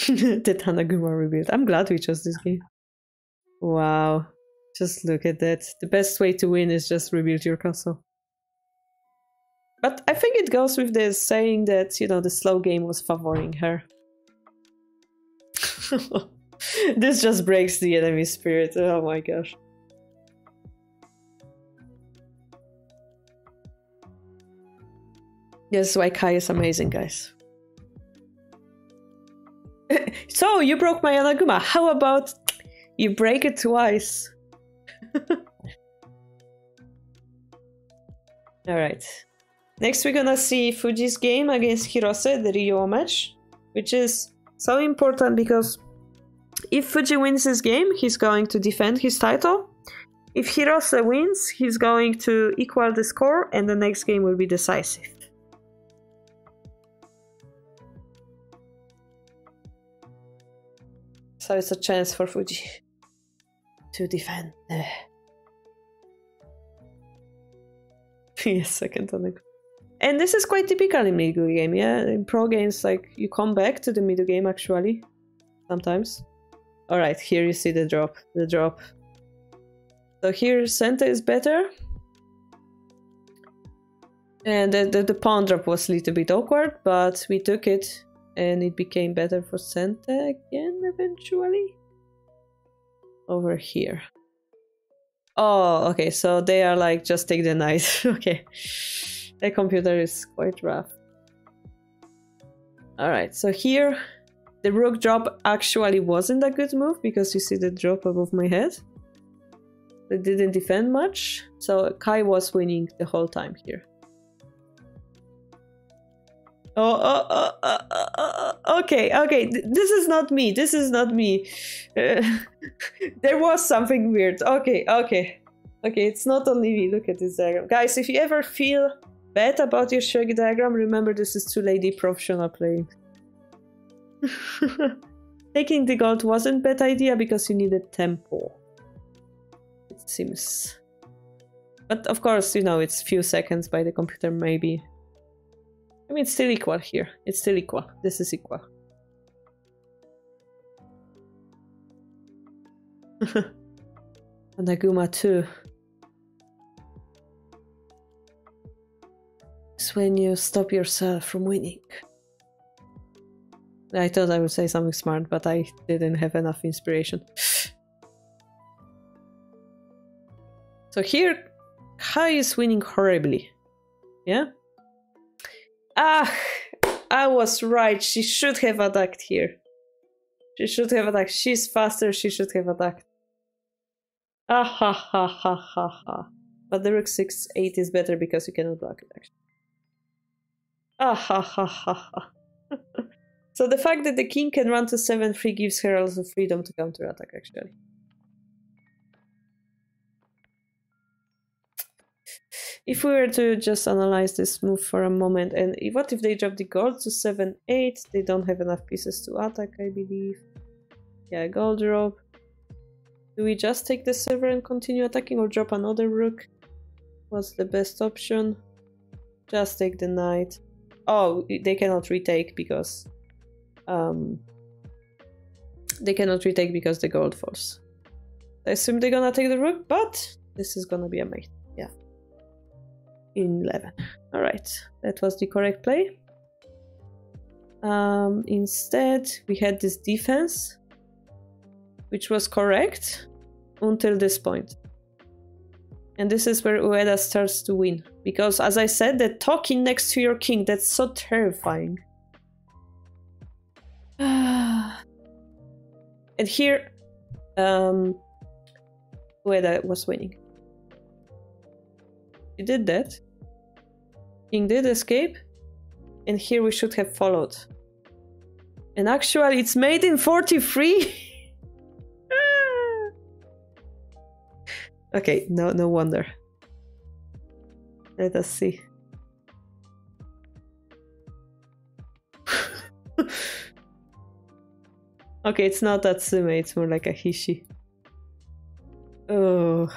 The Tanaguma revealed. I'm glad we chose this game. Wow. Just look at that. The best way to win is just rebuild your castle. But I think it goes with the saying that, you know, the slow game was favoring her. This just breaks the enemy spirit. Oh my gosh. This is why Kai is amazing, guys. So, you broke my Anaguma. How about you break it twice? Alright. Next we're gonna see Fujii's game against Hirose, the Ryo match, which is so important because if Fujii wins this game, he's going to defend his title. If Hirose wins, he's going to equal the score and the next game will be decisive. So it's a chance for Fujii to defend. Yes, second on the... And this is quite typical in middle game, yeah? In pro games, like, you come back to the middle game, actually. Sometimes. Alright, here you see the drop. The drop. So here, center is better. And the pawn drop was a little bit awkward, but we took it. And it became better for center again, eventually. Over here. Oh, okay, so they are like, just take the knight. Okay. The computer is quite rough. Alright, so here the rook drop actually wasn't a good move because you see the drop above my head. It didn't defend much, so Kai was winning the whole time here. Okay, this is not me, this is not me. There was something weird. Okay, it's not only me. Look at this diagram. Guys, if you ever feel bad about your Shogi diagram, remember this is 2-lady professional playing. Taking the gold wasn't a bad idea because you needed tempo. It seems. But of course, you know, it's few seconds by the computer, maybe. I mean, it's still equal here. It's still equal. This is equal. Anaguma too. It's when you stop yourself from winning. I thought I would say something smart, but I didn't have enough inspiration. So here, Kai is winning horribly. Yeah? Ah! I was right. She should have attacked here. She should have attacked. She's faster. She should have attacked. Ah ha ha ha ha ha. But the rook 6-8 is better because you cannot block it, actually. Ah ha ha ha ha. So the fact that the king can run to 7-3 gives her also freedom to counterattack, actually. If we were to just analyze this move for a moment, and what if they drop the gold to 7-8? They don't have enough pieces to attack, I believe. Yeah, gold drop. Do we just take the silver and continue attacking, or drop another rook? What's the best option? Just take the knight. Oh, they cannot retake because... they cannot retake because the gold falls. I assume they're gonna take the rook, but this is gonna be a mate. Yeah. In 11. Alright, that was the correct play. Instead, we had this defense, which was correct until this point. And this is where Ueda starts to win. Because, as I said, the talking next to your king, that's so terrifying. And here, Ueda was winning. He did that. King did escape. And here we should have followed. And actually, it's made in 43. Okay, no wonder. Let us see. Okay, it's not Atsume, it's more like a Hishi. Oh.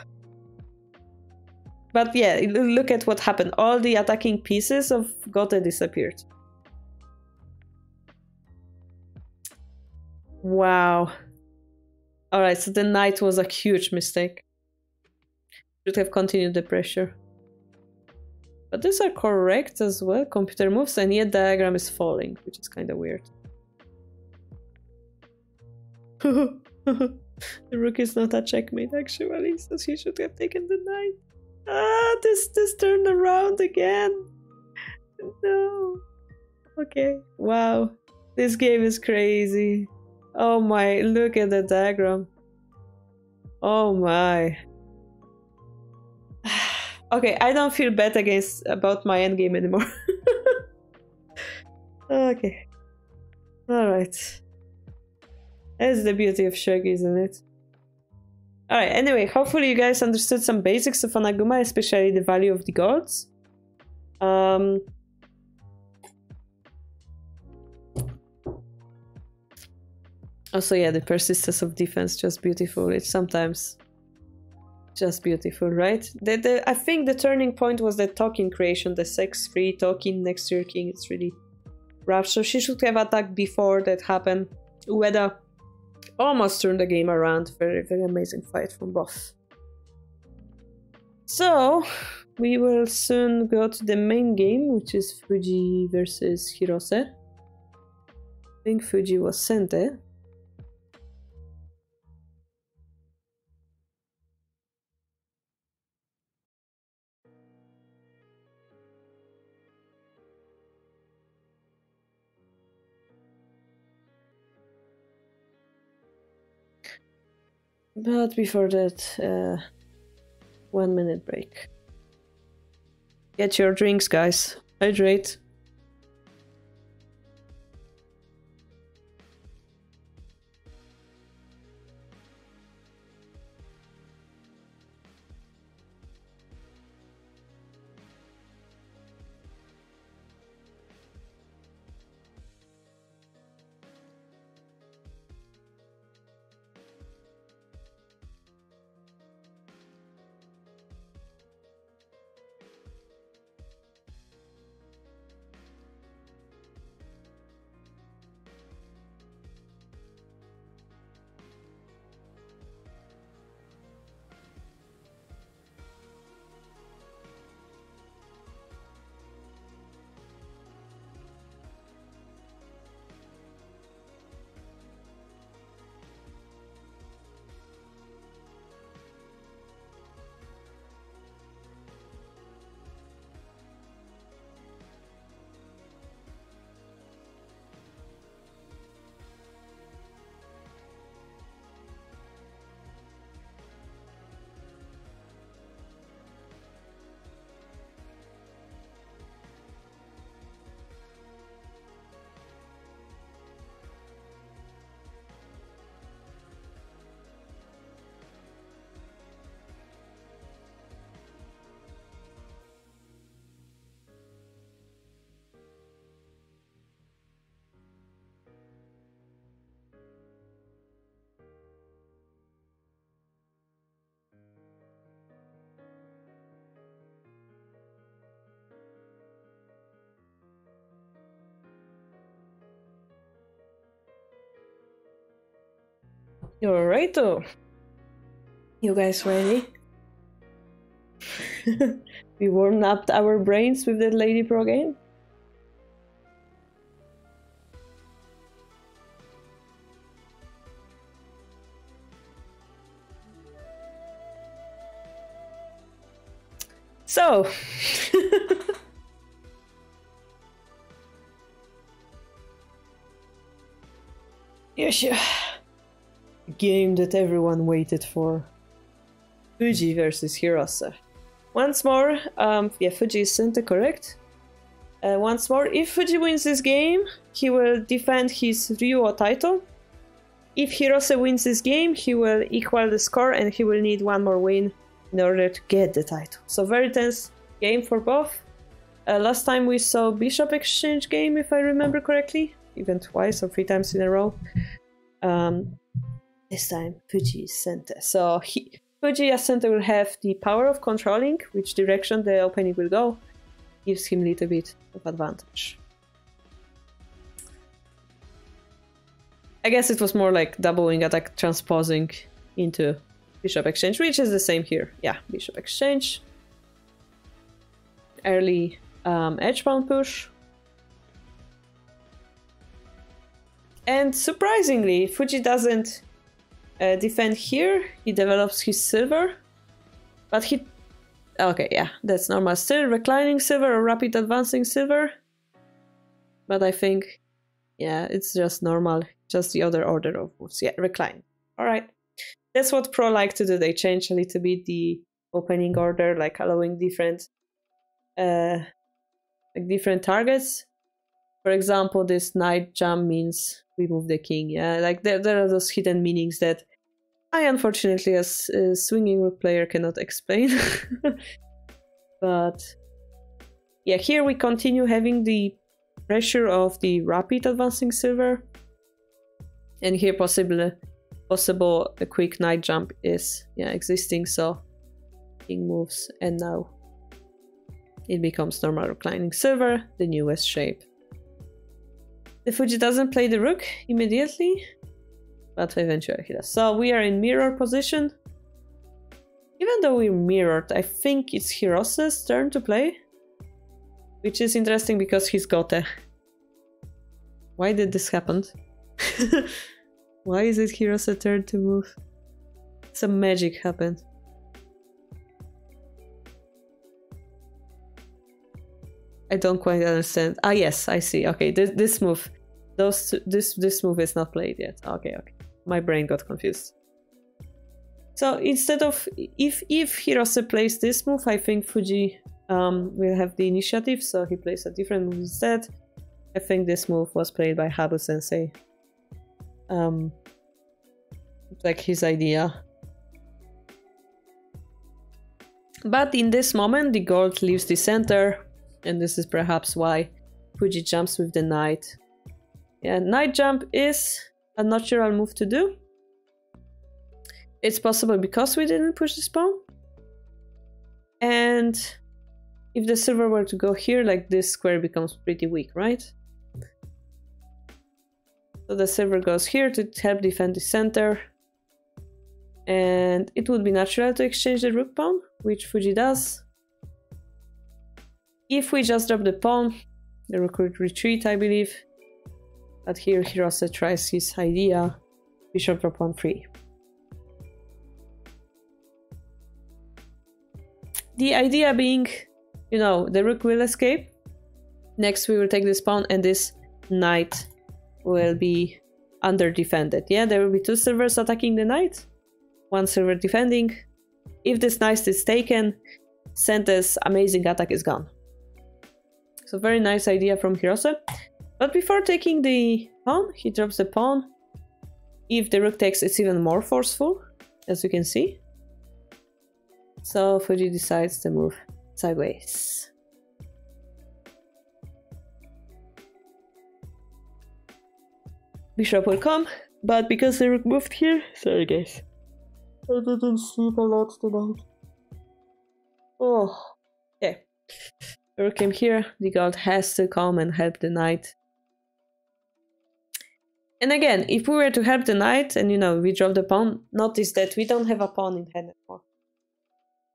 But yeah, look at what happened. All the attacking pieces of Gote disappeared. Wow. Alright, so the knight was a huge mistake. Should have continued the pressure. But these are correct as well, computer moves, and yet diagram is falling, which is kind of weird. The rook is not a checkmate, actually, so she should have taken the knight. Ah, this turned around again. No. Okay, wow. This game is crazy. Oh my, look at the diagram. Oh my. Okay, I don't feel bad about my endgame anymore. Okay. Alright. That's the beauty of Shogi, isn't it? Alright, anyway, hopefully you guys understood some basics of Anaguma, especially the value of the gods. Also, yeah, the persistence of defense, just beautiful. It's sometimes just beautiful, right? I think the turning point was the talking creation, the 6-3 talking next to your king. It's really rough. So she should have attacked before that happened. Ueda almost turned the game around. Very, very amazing fight from both. So, we will soon go to the main game, which is Fujii versus Hirose. I think Fujii was Sente. But before that, 1 minute break. Get your drinks, guys. Hydrate. Alright though. You guys ready? We warmed up our brains with that Lady Pro game? So, yes, a game that everyone waited for. Fujii versus Hirose. Once more, yeah, Fujii is center, correct? Once more, if Fujii wins this game, he will defend his Ryuo title. If Hirose wins this game, he will equal the score and he will need one more win in order to get the title. So very tense game for both. Last time we saw Bishop exchange game, if I remember correctly, even twice or 3 times in a row. This time Fujii is center. So Fujii as center will have the power of controlling which direction the opening will go. Gives him a little bit of advantage. I guess it was more like double wing attack transposing into Bishop exchange, which is the same here. Yeah, Bishop exchange. Early edge pawn push. And surprisingly, Fujii doesn't defend here. He develops his silver. But he... Okay, yeah, that's normal. Still reclining silver or rapid advancing silver. But I think, yeah, it's just normal. Just the other order of moves. Yeah, recline. Alright. That's what Pro like to do. They change a little bit the opening order, like allowing different targets. For example, this knight jump means we move the king. Yeah, like there are those hidden meanings that I unfortunately as a swinging rook player cannot explain. But yeah, here we continue having the pressure of the rapid advancing silver. And here possible a quick knight jump is existing, so king moves and now it becomes normal reclining silver, the newest shape. The Fujii doesn't play the rook immediately, but eventually he does. So we are in mirror position. Even though we're mirrored, I think it's Hirose's turn to play. Which is interesting because he's Gote. Why did this happen? Why is it Hirose's turn to move? Some magic happened. I don't quite understand. Ah, yes, I see. Okay, this move. This move is not played yet. Okay. My brain got confused. So instead of if Hirose plays this move, I think Fujii will have the initiative, so he plays a different move instead. I think this move was played by Habu Sensei. Like his idea. But in this moment, the gold leaves the center, and this is perhaps why Fujii jumps with the knight. Yeah, knight jump is a natural move to do. It's possible because we didn't push this pawn. And if the silver were to go here, like this square becomes pretty weak, right? So the silver goes here to help defend the center. And it would be natural to exchange the rook pawn, which Fujii does. If we just drop the pawn, the rook would retreat, I believe. But here Hirose tries his idea, bishop drop pawn 3. The idea being, you know, the rook will escape. Next we will take this pawn and this knight will be under defended. Yeah, there will be 2 silvers attacking the knight, 1 silver defending. If this knight is taken, Sente's amazing attack is gone. So very nice idea from Hirose. But before taking the pawn, he drops the pawn. If the rook takes, it's even more forceful, as you can see. So Fujii decides to move sideways. Bishop will come, but because the rook moved here, sorry guys, I didn't sleep a lot tonight. Oh, okay. The rook came here, the god has to come and help the knight. And again, if we were to help the knight and, you know, we drop the pawn, notice that we don't have a pawn in hand anymore.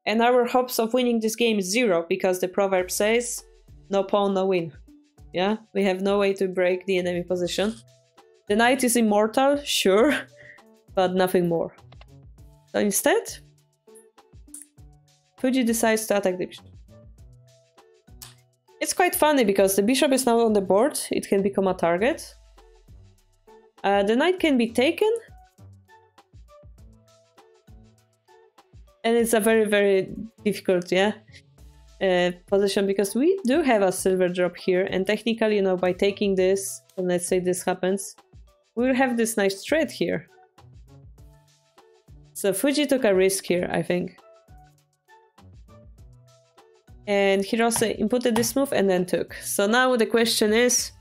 And our hopes of winning this game is 0 because the proverb says, no pawn, no win. Yeah, we have no way to break the enemy position. The knight is immortal, sure, but nothing more. So instead, Fujii decides to attack the bishop. It's quite funny because the bishop is now on the board, it can become a target. The knight can be taken. And it's a very, very difficult, position because we do have a silver drop here. And technically, you know, by taking this, and let's say this happens, we'll have this nice trade here. So Fujii took a risk here, I think. And Hirose inputted this move and then took. So now the question is,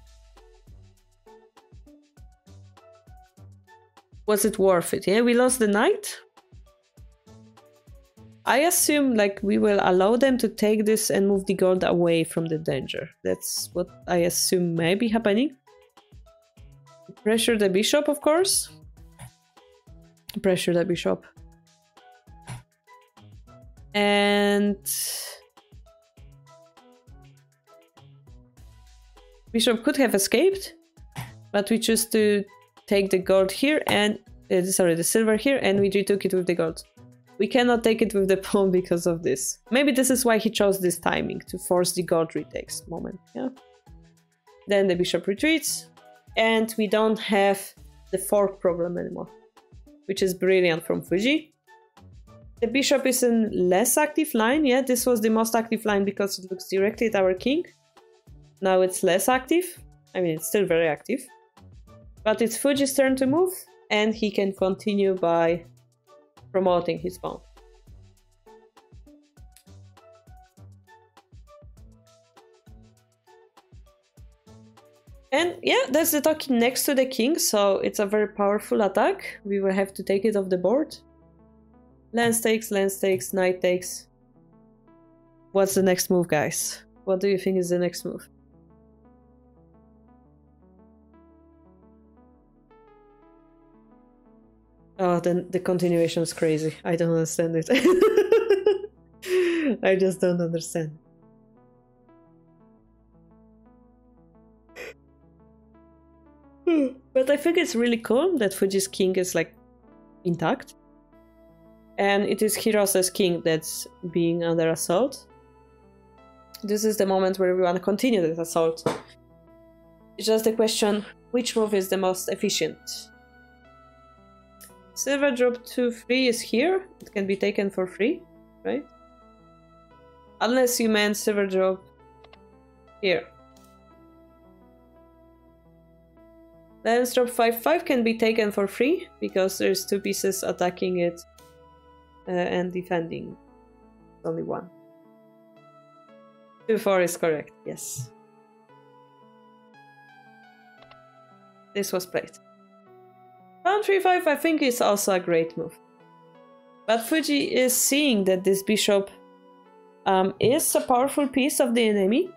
was it worth it? Yeah, we lost the knight. I assume like we will allow them to take this and move the gold away from the danger. That's what I assume may be happening. Pressure the bishop, of course. Pressure the bishop. And bishop could have escaped, but we choose to take the gold here and sorry, the silver here, and we retook it with the gold. We cannot take it with the pawn because of this. Maybe this is why he chose this timing, to force the gold retakes moment, yeah? Then the bishop retreats, and we don't have the fork problem anymore, which is brilliant from Fujii. The bishop is in less active line, yeah? This was the most active line because it looks directly at our king. Now it's less active. I mean, it's still very active. But it's Fujii's turn to move, and he can continue by promoting his pawn. And yeah, that's the talking next to the king, so it's a very powerful attack. We will have to take it off the board. Lance takes, knight takes. What's the next move, guys? What do you think is the next move? Oh, then the continuation is crazy. I don't understand it. I just don't understand. But I think it's really cool that Fujii's king is like intact. And it is Hirose's king that's being under assault. This is the moment where we want to continue this assault. It's just the question, which move is the most efficient? Silver drop to free is here. It can be taken for free, right? Unless you meant silver drop here. Lance drop 5/5 can be taken for free because there's 2 pieces attacking it and defending. Only 1. 2/4 is correct, yes. This was played. Pawn 3/5 I think is also a great move. But Fujii is seeing that this bishop is a powerful piece of the enemy.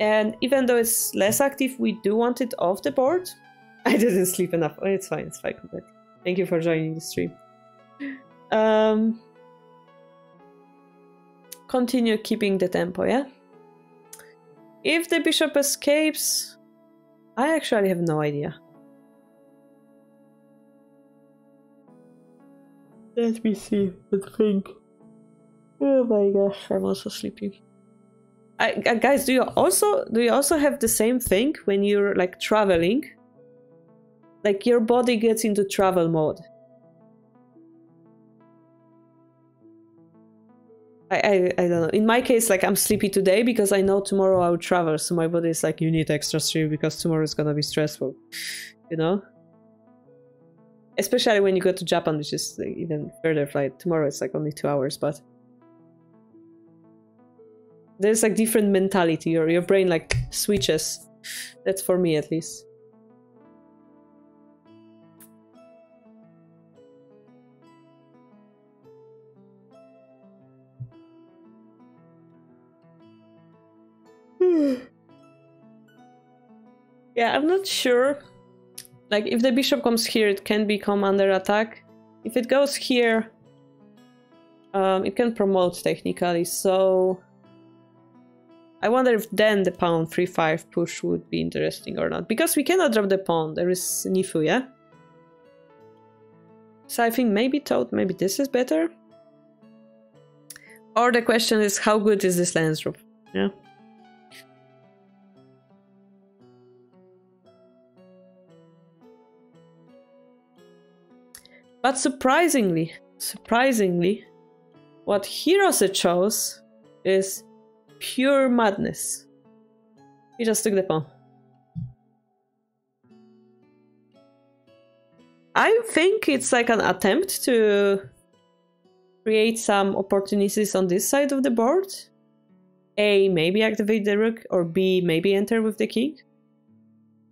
And even though it's less active, we do want it off the board. I didn't sleep enough. Oh, it's fine completely. Thank you for joining the stream. Continue keeping the tempo, yeah? If the bishop escapes, I actually have no idea. Let me see and think. Oh my gosh, I'm also sleepy. Guys, do you also have the same thing when you're like traveling? Like your body gets into travel mode. I don't know. In my case, like I'm sleepy today because I know tomorrow I will travel, so my body is like, you need extra sleep because tomorrow is gonna be stressful, you know? Especially when you go to Japan, which is like even further flight. Tomorrow it's like only 2 hours, but there's like different mentality, or your brain like switches. That's for me at least. Yeah, I'm not sure Like, if the bishop comes here, it can become under attack. If it goes here, it can promote technically, so... I wonder if then the pawn 3-5 push would be interesting or not. Because we cannot drop the pawn, there is Nifu, yeah? So I think maybe this is better. Or the question is, how good is this lance drop? Yeah. But surprisingly, what Hirose chose is pure madness. He just took the pawn. I think it's like an attempt to create some opportunities on this side of the board. A, maybe activate the rook, or B, maybe enter with the king.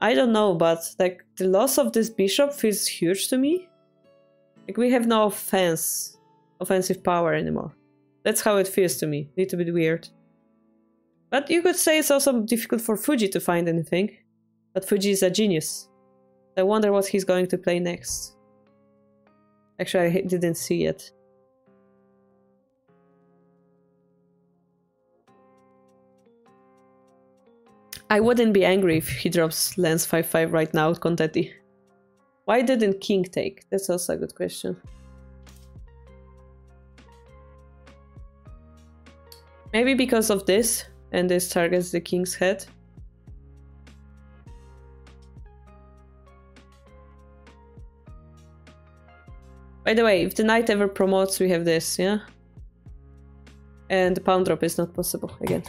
I don't know, but like the loss of this bishop feels huge to me. Like we have no offensive power anymore. That's how it feels to me. A little bit weird. But you could say it's also difficult for Fujii to find anything. But Fujii is a genius. I wonder what he's going to play next. Actually, I didn't see yet. I wouldn't be angry if he drops lance 5-5 right now, Contetti. Why didn't king take? That's also a good question. Maybe because of this, and this targets the king's head. By the way, if the knight ever promotes, we have this, yeah? And the pawn drop is not possible again.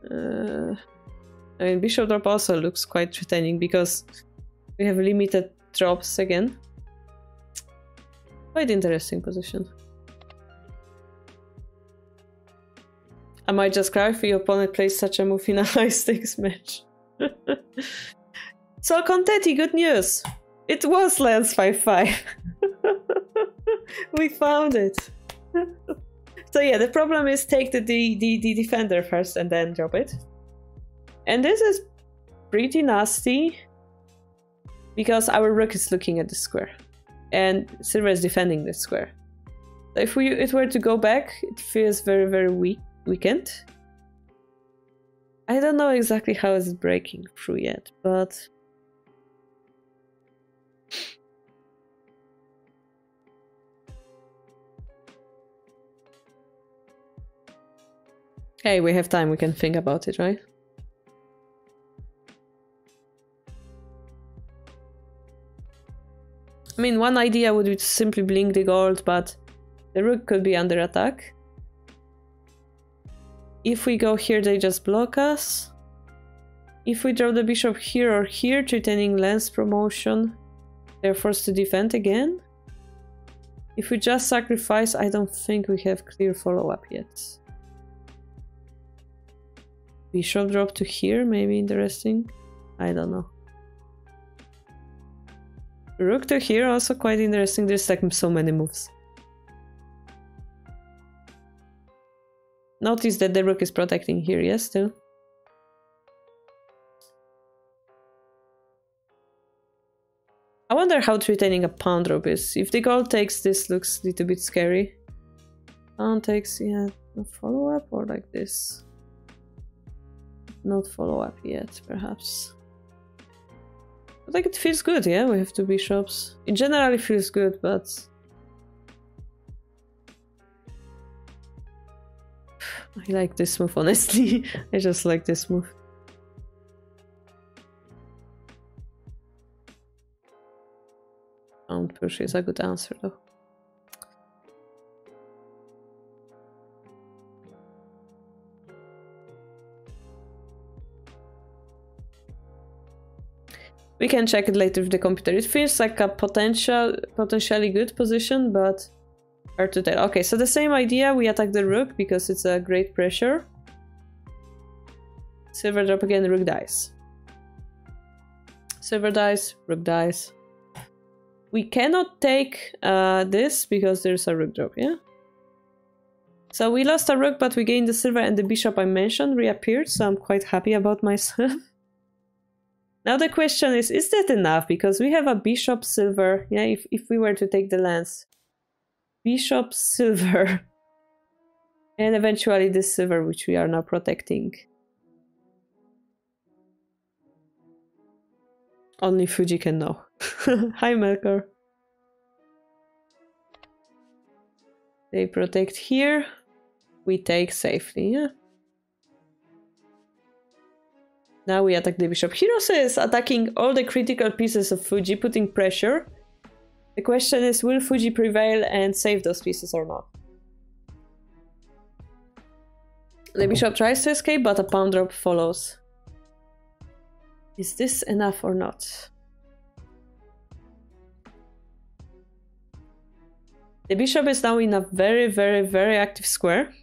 I mean, bishop drop also looks quite threatening because we have limited drops again. Quite interesting position. I might just cry if your opponent plays such a move in a high-stakes match. So, Contetti, good news! It was lance 5-5. We found it. So yeah, the problem is take the defender first and then drop it. And this is pretty nasty because our rook is looking at the square and silver is defending the square. So if it were to go back, it feels very, very weakened. I don't know exactly how it's breaking through yet, but... Hey, we have time, we can think about it, right? I mean, one idea would be to simply blink the gold, but the rook could be under attack. If we go here, they just block us. If we drop the bishop here or here, threatening lance promotion, they're forced to defend again. If we just sacrifice, I don't think we have clear follow-up yet. Bishop drop to here, maybe interesting. I don't know. Rook to here, also quite interesting. There's like so many moves. Notice that the rook is protecting here, yes, still. I wonder how threatening a pawn drop is. If the gold takes, this looks a little bit scary. Pawn takes, yeah, no follow-up or like this. Not follow-up yet, perhaps. But like it feels good, yeah? We have two bishops. It generally feels good, but... I like this move, honestly. I just like this move. Pawn push is a good answer, though. We can check it later with the computer. It feels like a potentially good position, but hard to tell. Okay, so the same idea. We attack the rook because it's a great pressure. Silver drop again, rook dies. Silver dies, rook dies. We cannot take this because there's a rook drop, yeah? So we lost a rook, but we gained the silver, and the bishop I mentioned reappeared, so I'm quite happy about myself. Now the question is that enough? Because we have a bishop silver. Yeah, if we were to take the lance. Bishop silver. And eventually this silver, which we are now protecting. Only Fujii can know. Hi, Melkor. They protect here. We take safely, yeah. Now we attack the bishop. Hirose is attacking all the critical pieces of Fujii, putting pressure. The question is, will Fujii prevail and save those pieces or not? The bishop tries to escape, but a pawn drop follows. Is this enough or not? The bishop is now in a very, very, very active square.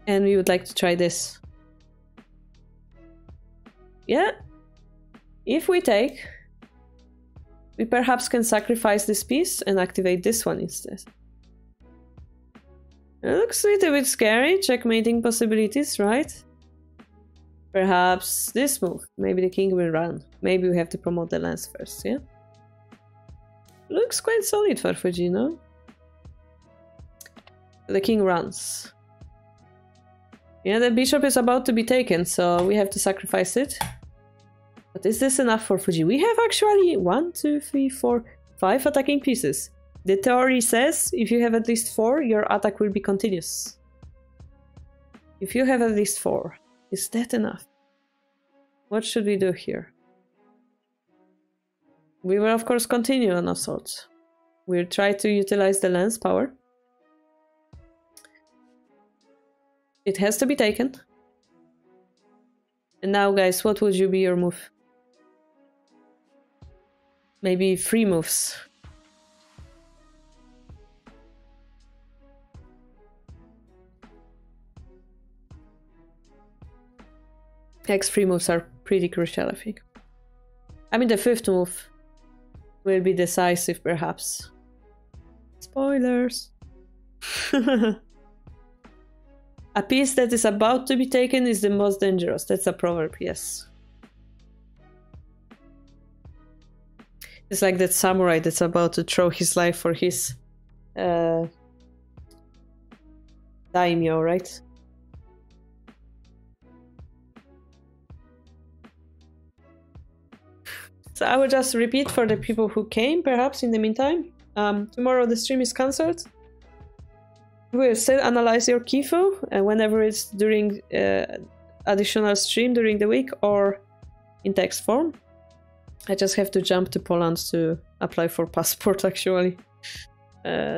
And we would like to try this. Yeah. If we take, we perhaps can sacrifice this piece and activate this one instead. It looks a little bit scary, checkmating possibilities, right? Perhaps this move. Maybe the king will run. Maybe we have to promote the lance first, yeah? Looks quite solid for Fujii, no? The king runs. Yeah, the bishop is about to be taken, so we have to sacrifice it. But is this enough for Fujii? We have actually 1, 2, 3, 4, 5 attacking pieces. The theory says if you have at least 4, your attack will be continuous. If you have at least 4, is that enough? What should we do here? We will of course continue on assault. We'll try to utilize the lance power. It has to be taken. And now guys, what would you be your move? Maybe 3 moves. Next 3 moves are pretty crucial, I think. I mean, the 5th move will be decisive, perhaps. Spoilers! A piece that is about to be taken is the most dangerous. That's a proverb, yes. It's like that samurai that's about to throw his life for his daimyo, right? So I will just repeat for the people who came, perhaps in the meantime. Tomorrow the stream is cancelled. We'll still analyze your Kifu whenever it's during additional stream during the week or in text form. I just have to jump to Poland to apply for passport actually.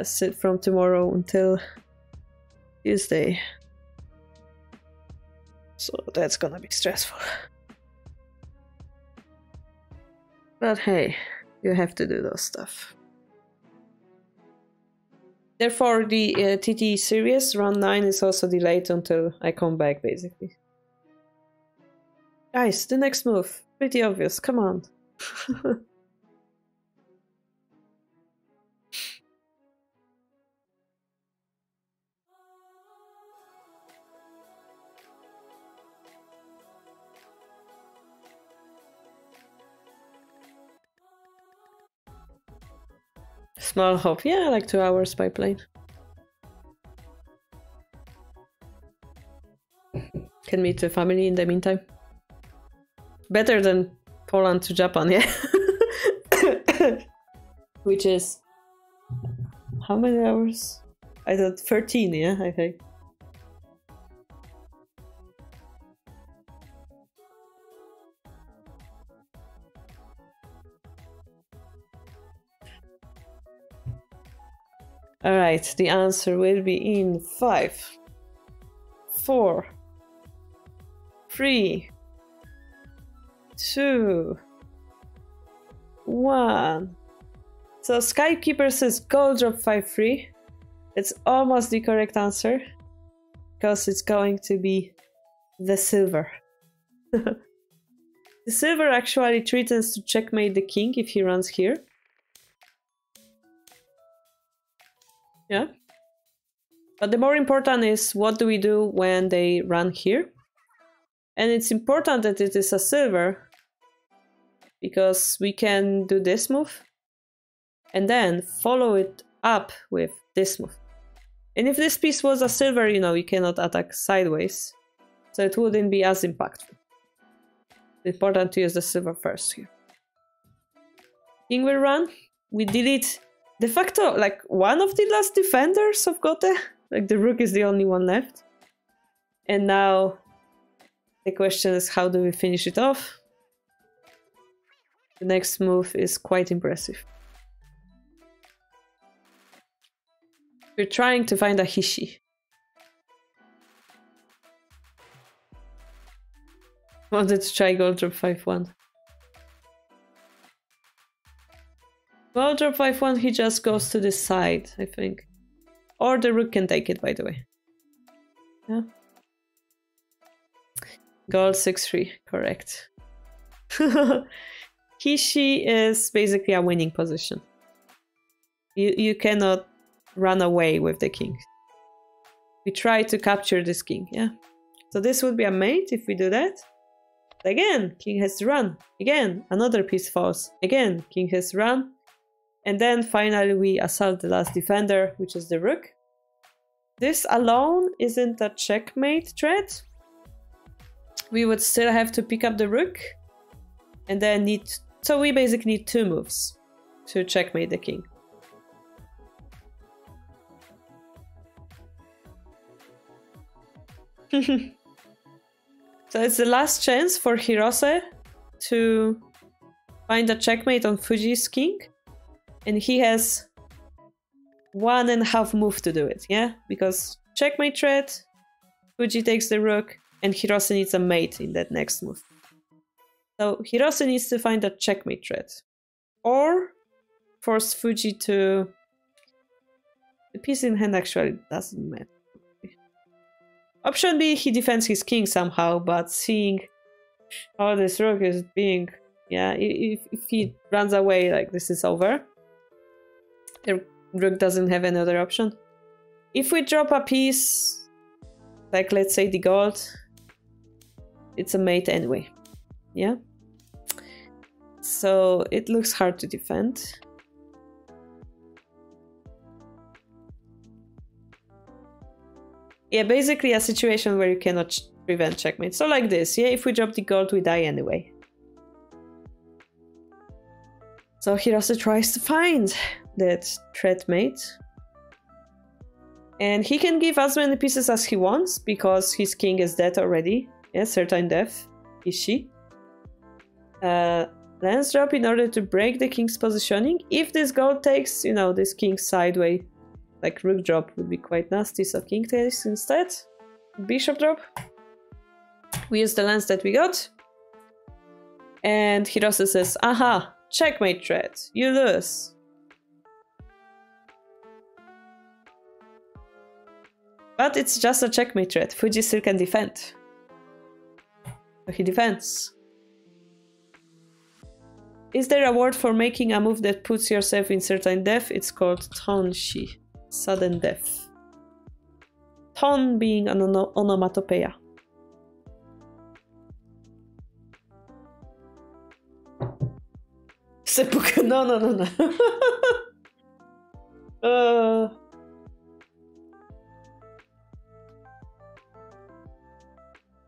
Sit from tomorrow until Tuesday. So that's gonna be stressful. But hey, you have to do those stuff. Therefore, the TT series, round 9, is also delayed until I come back, basically. Guys, the next move. Pretty obvious, come on. Small hop, yeah, like 2 hours by plane. Can meet the family in the meantime. Better than Poland to Japan, yeah? Which is... how many hours? I thought 13, yeah, I think. Alright, the answer will be in 5, 4, 3, 2, 1. So Skykeeper says gold drop 5-3. It's almost the correct answer. Because it's going to be the silver. The silver actually threatens to checkmate the king if he runs here. Yeah. But the more important is what do we do when they run here? And it's important that it is a silver, because we can do this move and then follow it up with this move. And if this piece was a silver, you know, you cannot attack sideways, so it wouldn't be as impactful. It's important to use the silver first here. King will run. We delete de facto like one of the last defenders of Gote. Like the rook is the only one left. And now the question is, how do we finish it off? The next move is quite impressive. We're trying to find a Hishi. Wanted to try gold drop 5-1. Gold drop 5-1, he just goes to the side, I think. Or the rook can take it, by the way. Yeah. Gold 6-3, correct. Hishi is basically a winning position. You cannot run away with the king. We try to capture this king, yeah? So this would be a mate if we do that. Again, king has to run. Again, another piece falls. Again, king has to run. And then finally we assault the last defender, which is the rook. This alone isn't a checkmate threat. We would still have to pick up the rook. And then need... So we basically need 2 moves to checkmate the king. So it's the last chance for Hirose to find a checkmate on Fujii's king. And he has 1.5 move to do it, yeah? Because checkmate threat, Fujii takes the rook, and Hirose needs a mate in that next move. So Hirose needs to find a checkmate threat. Or force Fujii to... The piece in hand actually doesn't matter. Option B, he defends his king somehow, but seeing how this rook is being... Yeah, if he runs away, like, this is over. The rook doesn't have any other option. If we drop a piece, like let's say the gold, it's a mate anyway. Yeah? So it looks hard to defend. Yeah, basically a situation where you cannot prevent checkmate. So like this, yeah, if we drop the gold, we die anyway. So Hirose tries to find that threat mate. And he can give as many pieces as he wants, because his king is dead already. Yeah, certain death. Is she? Lance drop in order to break the king's positioning. If this gold takes, you know, this king sideways, like rook drop would be quite nasty, so king takes instead. Bishop drop. We use the lance that we got. And Hirose says, aha, checkmate threat, you lose. But it's just a checkmate threat. Fujii still can defend. So he defends. Is there a word for making a move that puts yourself in certain death? It's called tonshi, sudden death. Ton being an onomatopoeia. Seppuku, no.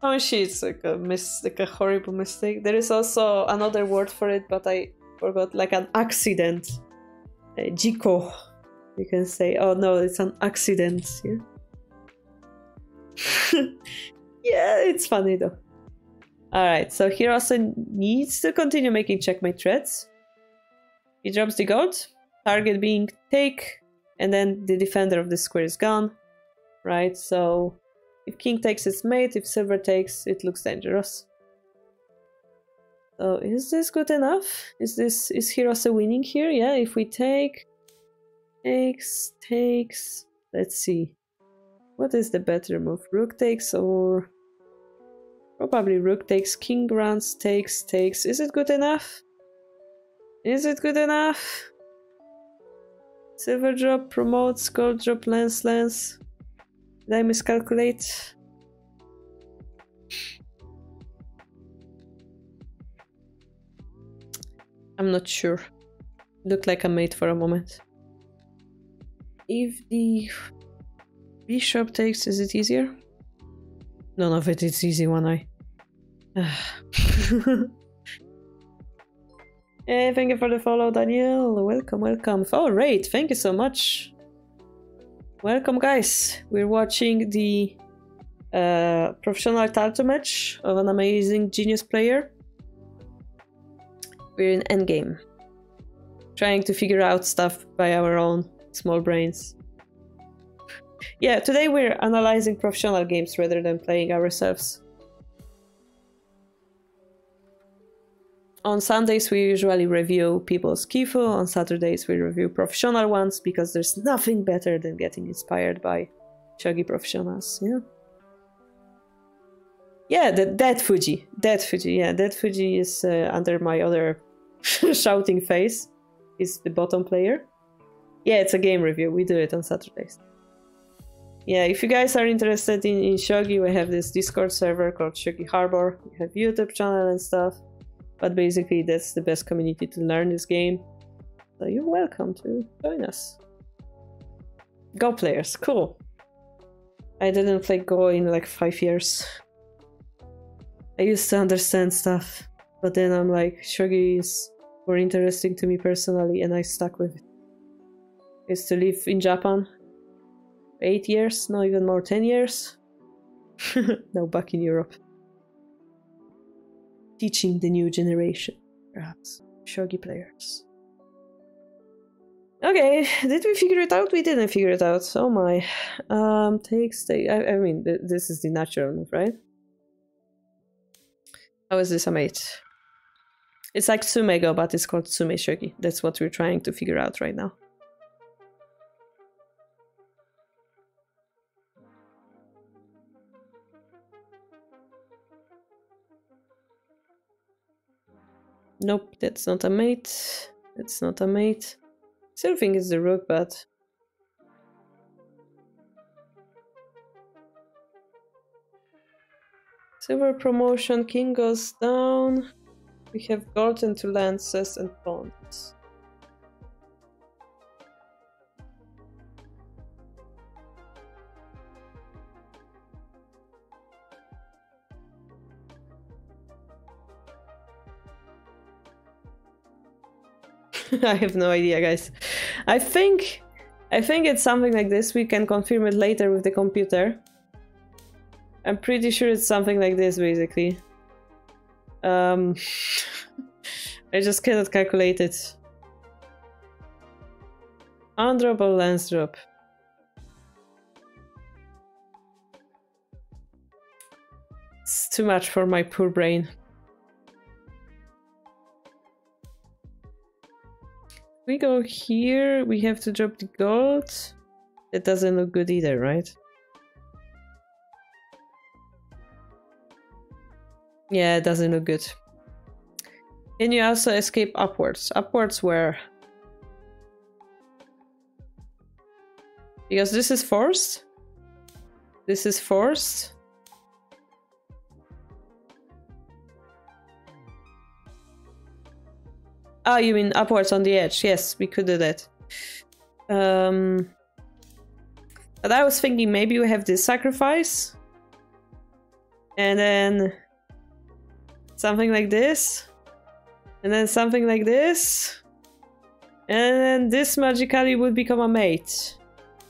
Tonshi, it's like a horrible mistake. There is also another word for it, but I forgot, like an accident. Jiko, you can say. Oh no, it's an accident. Yeah, yeah, it's funny though. Alright, so Hirose needs to continue making checkmate threats. He drops the gold, target being take, and then the defender of the square is gone. Right, so if king takes its mate, if silver takes, it looks dangerous. So is this good enough? Is Hirose winning here? Yeah, if we take, takes, let's see. What is the better move? Rook takes or... Probably rook takes, king runs, takes. Is it good enough? Is it good enough? Silver drop, promotes, gold drop, lance. Did I miscalculate? I'm not sure. Looked like a mate for a moment. If the bishop takes, is it easier? None of it is easy, one eye. Hey, thank you for the follow, Daniel. Welcome, welcome. Oh, Raid, thank you so much. Welcome, guys. We're watching the professional title match of an amazing genius player. We're in endgame, trying to figure out stuff by our own small brains. Yeah, today we're analyzing professional games rather than playing ourselves. On Sundays we usually review people's Kifu, on Saturdays we review professional ones, because there's nothing better than getting inspired by Shogi professionals, yeah? Yeah, Dead Fujii, yeah, Dead Fujii is under my other shouting face, is the bottom player. Yeah, it's a game review, we do it on Saturdays. Yeah, if you guys are interested in Shogi, we have this Discord server called Shogi Harbour, we have YouTube channel and stuff. But basically, that's the best community to learn this game. So you're welcome to join us. Go players, cool. I didn't play Go in like 5 years. I used to understand stuff, but then I'm like, Shogi is more interesting to me personally, and I stuck with it. I used to live in Japan 8 years, no, even more, 10 years. Now back in Europe. Teaching the new generation, perhaps, Shogi players. Okay, did we figure it out? We didn't figure it out. Oh my. Takes the. I mean, this is the natural move, right? How is this a mate? It's like Sumego, but it's called Sume Shogi. That's what we're trying to figure out right now. Nope, that's not a mate. That's not a mate. Still think it's the rook, but... Silver promotion, king goes down. We have gold and 2 lances and pawns. I have no idea, guys. I think it's something like this. We can confirm it later with the computer. I'm pretty sure it's something like this, basically. I just cannot calculate it. Undrop or lance drop? It's too much for my poor brain. We go here, we have to drop the gold. It doesn't look good either, right? Yeah, it doesn't look good. Can you also escape upwards? Upwards where? Because this is forced. This is forced. Ah, you mean upwards on the edge? Yes, we could do that. But I was thinking maybe we have this sacrifice. And then something like this. And then something like this. And then this magically would become a mate.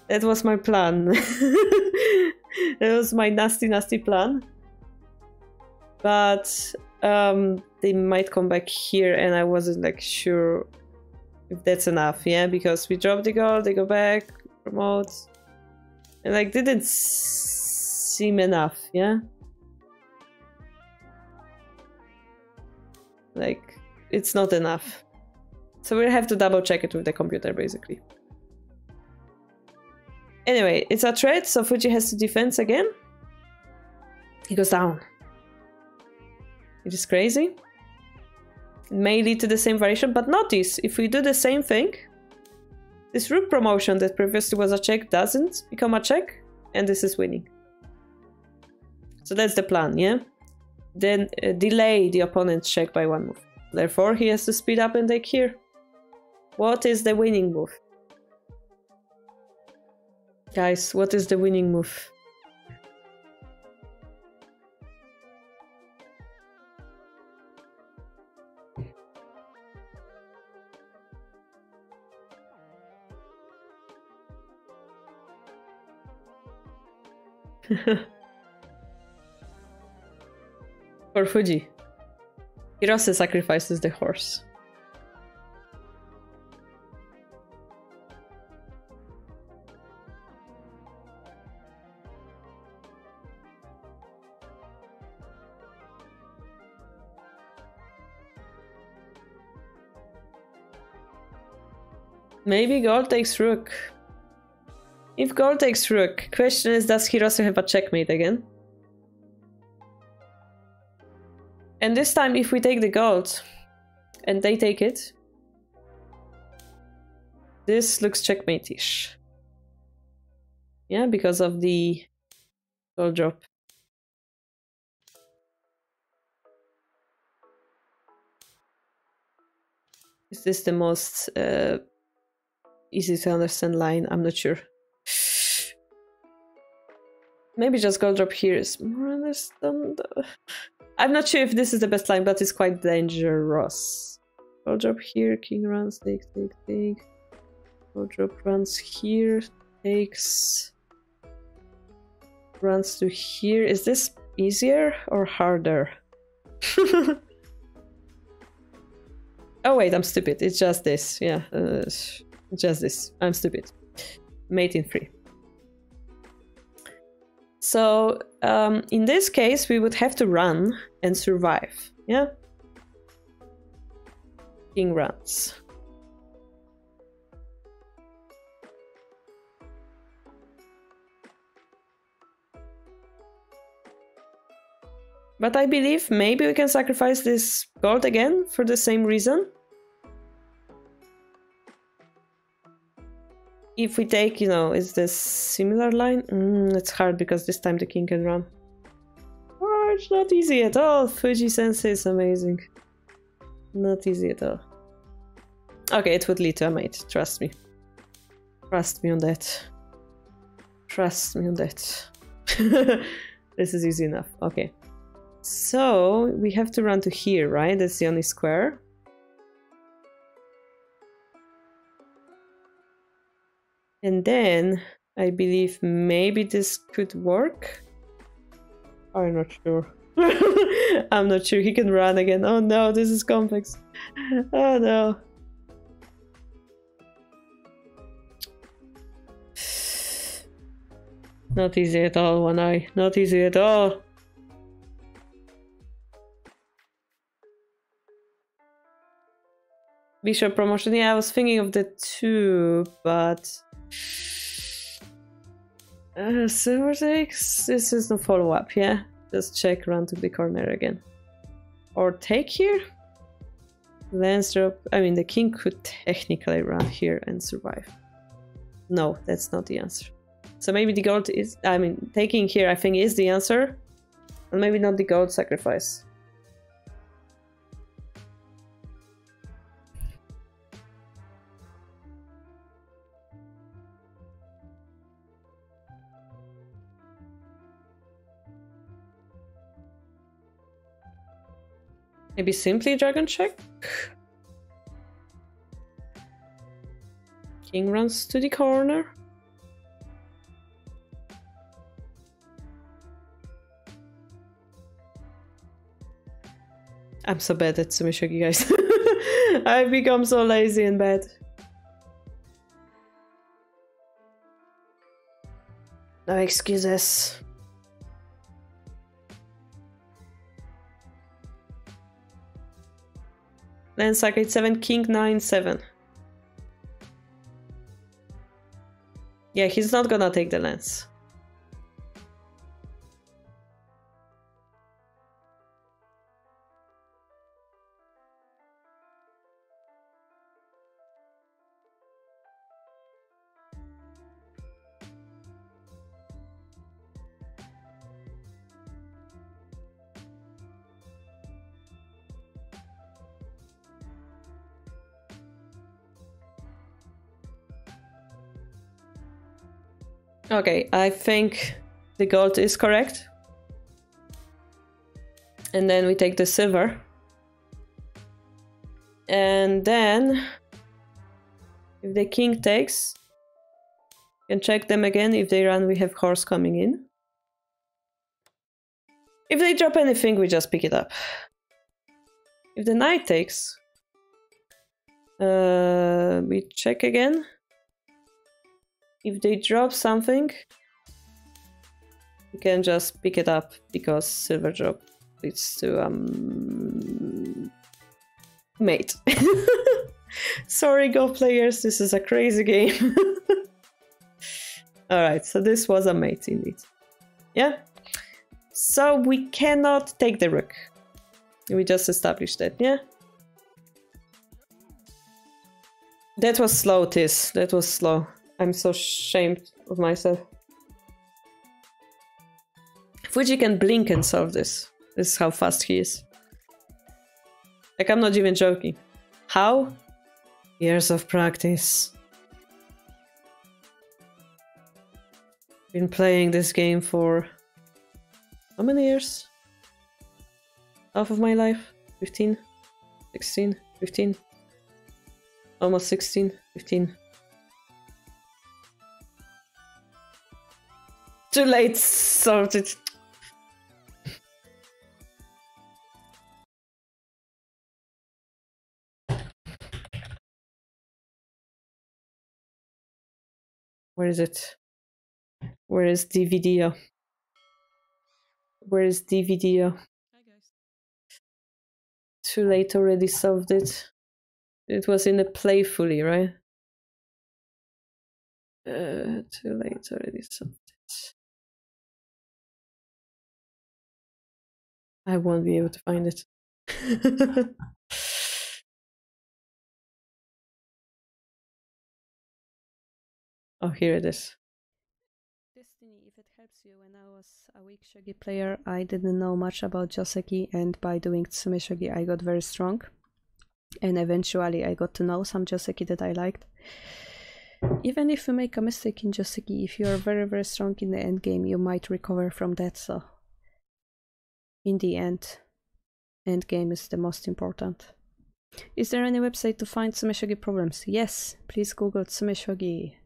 That was my plan. That was my nasty plan. But they might come back here, and I wasn't like sure if that's enough, yeah, because we drop the gold, they go back, promote, and like didn't seem enough, yeah. Like it's not enough, so we'll have to double check it with the computer, basically. Anyway, it's a threat, so Fujii has to defend again. He goes down. It is crazy. It may lead to the same variation, but notice, if we do the same thing, this rook promotion that previously was a check doesn't become a check, and this is winning. So that's the plan, yeah? Then delay the opponent's check by 1 move. Therefore, he has to speed up and take here. What is the winning move? Guys, what is the winning move? For Fujii. Hirose sacrifices the horse. Maybe gold takes rook. If gold takes rook, question is, does Hirose have a checkmate again? And this time, if we take the gold and they take it, this looks checkmate-ish. Yeah, because of the gold drop. Is this the most easy to understand line? I'm not sure. Maybe just gold drop here is more understand. I'm not sure if this is the best line, but it's quite dangerous. Gold drop here, king runs, take. Gold drop runs here, takes. Runs to here. Is this easier or harder? Oh wait, I'm stupid. It's just this. Yeah, just this. I'm stupid. Mate in 3. So, in this case, we would have to run and survive, yeah? King runs. But I believe maybe we can sacrifice this gold again for the same reason. If we take, you know, is this similar line? It's hard because this time the king can run. Oh, it's not easy at all. Fujii sensei is amazing. Not easy at all. Okay, it would lead to a mate. Trust me. Trust me on that. Trust me on that. This is easy enough. Okay. So, we have to run to here, right? That's the only square. And then, I believe maybe this could work. I'm not sure. I'm not sure. He can run again. Oh no, this is complex. Oh no. Not easy at all, one eye. Not easy at all. Bishop promotion. Yeah, I was thinking of the 2, but... silver takes? This is no follow-up, yeah? Just check, run to the corner again. Or take here? Lance drop. I mean, the king could technically run here and survive. No, that's not the answer. So maybe the gold is... I mean, taking here, I think, is the answer. And maybe not the gold sacrifice. Maybe simply dragon check? King runs to the corner. I'm so bad at Shogi, guys. I've become so lazy and bad. No excuses. Lance sack 8-7, king 9-7. Yeah, he's not gonna take the lance. Okay, I think the gold is correct. And then we take the silver. And then, if the king takes, we can check them again. If they run, we have horse coming in. If they drop anything, we just pick it up. If the knight takes, we check again. If they drop something, we can just pick it up because silver drop leads to mate. Sorry, Go players, this is a crazy game. Alright, so this was a mate indeed. Yeah? So we cannot take the rook. We just established that, yeah? That was slow, Tis. That was slow. I'm so ashamed of myself. Fujii can blink and solve this. This is how fast he is. Like, I'm not even joking. How? Years of practice. Been playing this game for... how many years? Half of my life? 15? 16? 15? Almost 16? 15? Too late, sorted. Where is it? Where is the video? Where is the video? Hi guys. Too late, already solved it. It was in the playfully, right? Too late, already solved it. I won't be able to find it. Oh, here it is. Destiny, if it helps you, when I was a weak shogi player, I didn't know much about joseki, and by doing tsume shogi I got very strong. And eventually I got to know some joseki that I liked. Even if you make a mistake in joseki, if you are very, very strong in the end game, you might recover from that, so... in the end, end game is the most important. Is there any website to find tsume shogi problems? Yes, please Google tsume shogi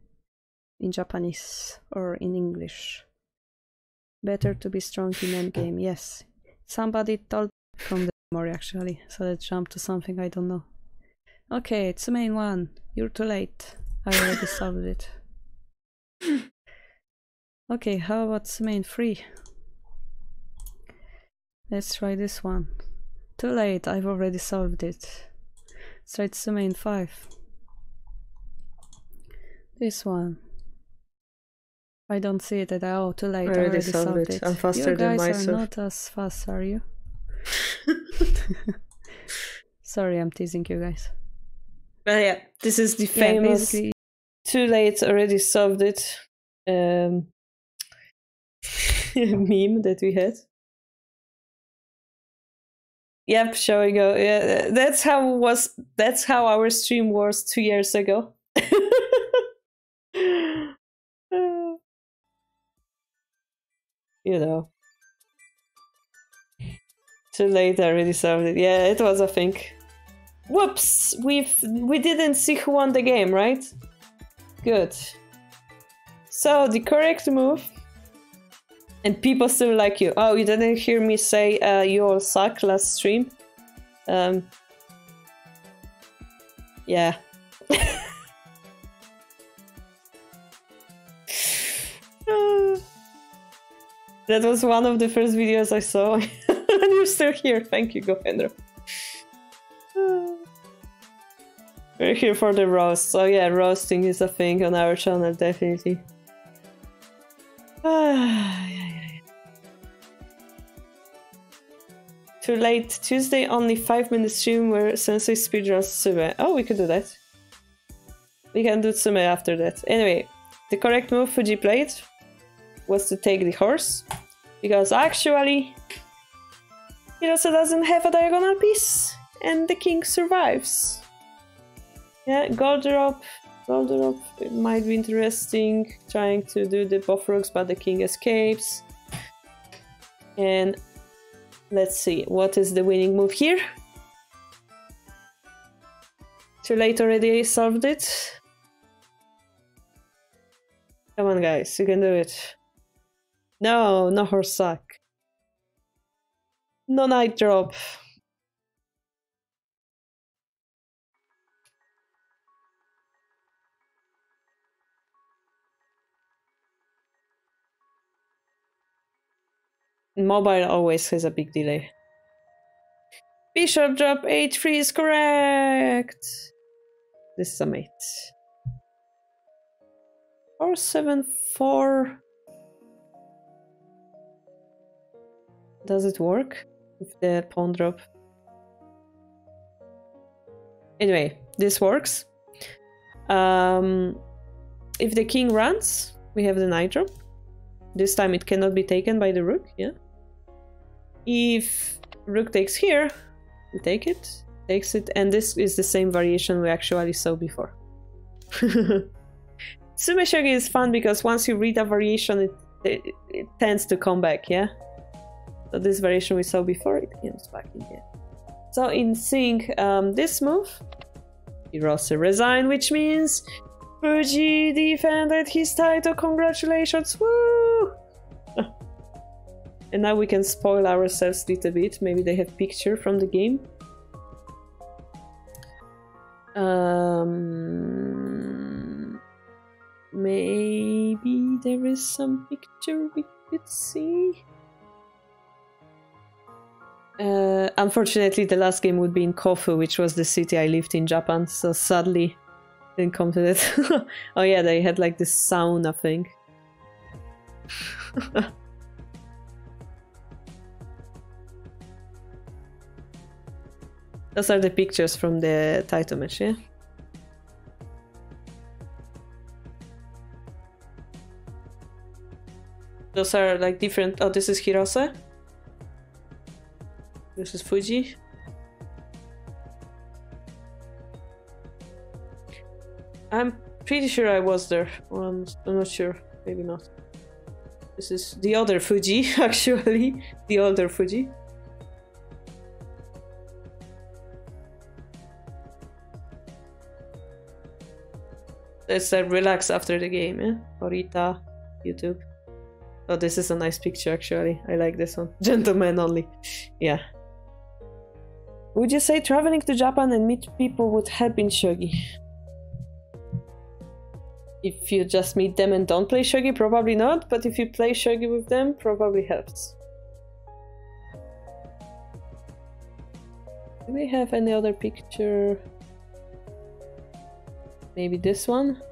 in Japanese or in English. Better to be strong in endgame, yes. Somebody told from the memory actually, so let's jump to something I don't know. Okay, it's the main one. You're too late. I already solved it. Okay, how about main 3? Let's try this one. Too late, I've already solved it. Let's try main 5. This one. I don't see it at all. Too late, I already solved it. I'm faster than myself. You guys are not as fast, are you? Sorry, I'm teasing you guys. But yeah, this is the famous too late, already solved it meme that we had. Yep, shall we go? Yeah, that's how our stream was 2 years ago. You know. Too late, I already solved it. Yeah, it was a thing. Whoops! We didn't see who won the game, right? Good. So, the correct move... and people still like you. Oh, you didn't hear me say you all suck last stream? Yeah. That was one of the first videos I saw. And you're still here. Thank you, Gofendro. We're here for the roast. So yeah, roasting is a thing on our channel, definitely. Too late. Tuesday, only 5-minute stream where Sensei speedruns Tsume. Oh, we could do that. We can do Tsume after that. Anyway, the correct move Fujii played was to take the horse. Because actually, Hirose doesn't have a diagonal piece. And the king survives. Yeah, gold drop. Drop. It might be interesting. Trying to do the buff rooks, but the king escapes. And let's see, what is the winning move here? Too late already, solved it. Come on guys, you can do it. No, no horse sack. No knight drop. Mobile always has a big delay. Bishop drop h3 is correct. This is a mate. 4-7-4. Does it work with the pawn drop? Anyway, this works. If the king runs, we have the knight drop. This time it cannot be taken by the rook, yeah? If rook takes here, we take it, takes it, and this is the same variation we actually saw before. Sume Shogi is fun because once you read a variation, it tends to come back, yeah? So this variation we saw before, it comes back in here. So in seeing this move, Hirose resigned, which means Fujii defended his title. Congratulations! Woo! And now we can spoil ourselves a little bit. Maybe they have picture from the game. Maybe there is some picture we could see. Unfortunately, the last game would be in Kofu, which was the city I lived in Japan. So sadly, didn't come to that. Oh yeah, they had like this sauna thing. Those are the pictures from the title match, yeah? Those are like different... Oh, this is Hirose. This is Fujii. I'm pretty sure I was there. I'm not sure. Maybe not. This is the other Fujii, actually. The older Fujii. Let's relax after the game, eh? Orita, YouTube. Oh, this is a nice picture, actually. I like this one. Gentlemen only. Yeah. Would you say traveling to Japan and meet people would help in Shogi? If you just meet them and don't play Shogi, probably not. But if you play Shogi with them, probably helps. Do we have any other picture? Maybe this one.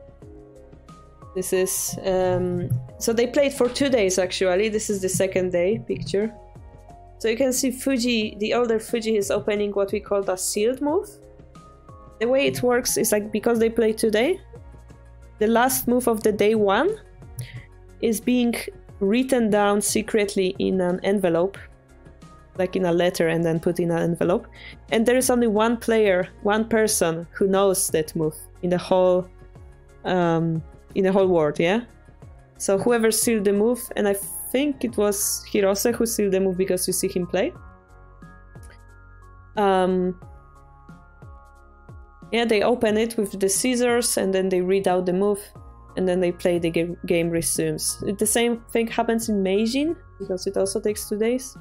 This is so they played for 2 days actually. This is the second day picture. So you can see Fujii, the older Fujii, is opening what we call a sealed move. The way it works is like, because they played today, the last move of the day one is being written down secretly in an envelope, like in a letter, and then put in an envelope. And there is only one player, one person who knows that move in the whole world, yeah? So whoever sealed the move, and I think it was Hirose who sealed the move because you see him play. Yeah, they open it with the scissors and then they read out the move and then they play, the game resumes. The same thing happens in Meijin because it also takes 2 days.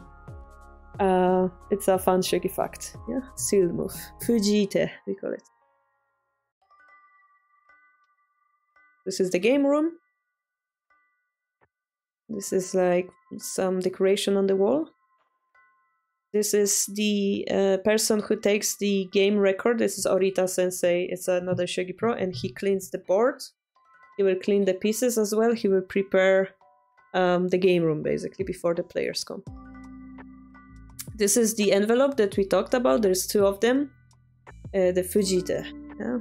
It's a fun Shogi fact, yeah? Sealed move. Fujiite, we call it. This is the game room. This is like some decoration on the wall. This is the person who takes the game record. This is Orita Sensei. It's another Shogi Pro, and he cleans the board. He will clean the pieces as well. He will prepare the game room basically before the players come. This is the envelope that we talked about. There's 2 of them. The Fujiite. Yeah.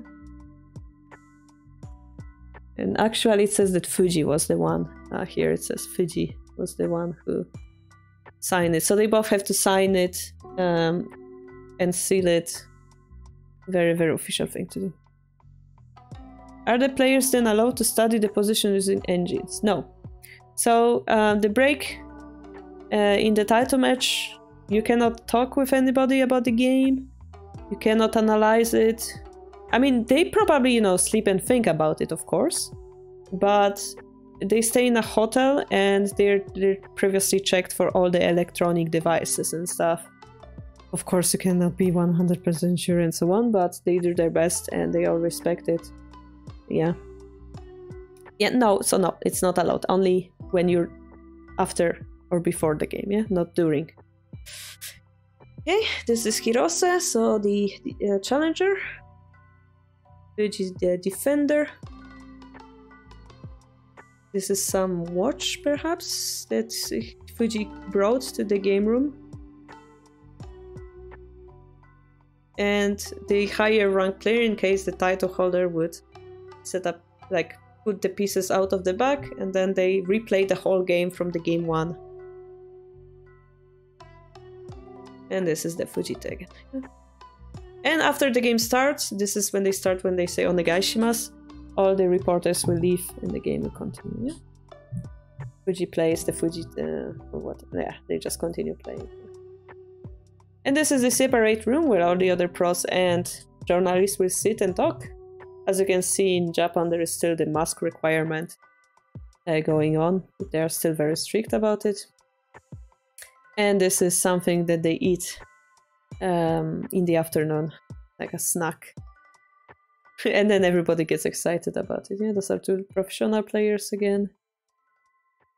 And actually it says that Fujii was the one. Here it says Fujii was the one who signed it. So they both have to sign it and seal it. Very, very official thing to do. Are the players then allowed to study the position using engines? No. So the break in the title match, you cannot talk with anybody about the game. You cannot analyze it. I mean, they probably, you know, sleep and think about it, of course. But they stay in a hotel and they're previously checked for all the electronic devices and stuff. Of course, you cannot be 100% sure and so on, but they do their best and they all respect it. Yeah. Yeah, no, so no, it's not allowed. Only when you're after or before the game, yeah? Not during. Okay, this is Hirose, so the challenger. Which is the defender. This is some watch, perhaps, that Fujii brought to the game room. And the higher rank player, in case the title holder would set up, like, put the pieces out of the bag, and then they replay the whole game from the game 1. And this is the Fujii tag. And after the game starts, this is when they start, when they say onegaishimasu, all the reporters will leave and the game will continue. Yeah? Fujii plays the Fujii, or what? Yeah, they just continue playing. And this is the separate room where all the other pros and journalists will sit and talk. As you can see, in Japan, there is still the mask requirement going on. They are still very strict about it. And this is something that they eat in the afternoon, like a snack. And then everybody gets excited about it. Yeah, those are 2 professional players again.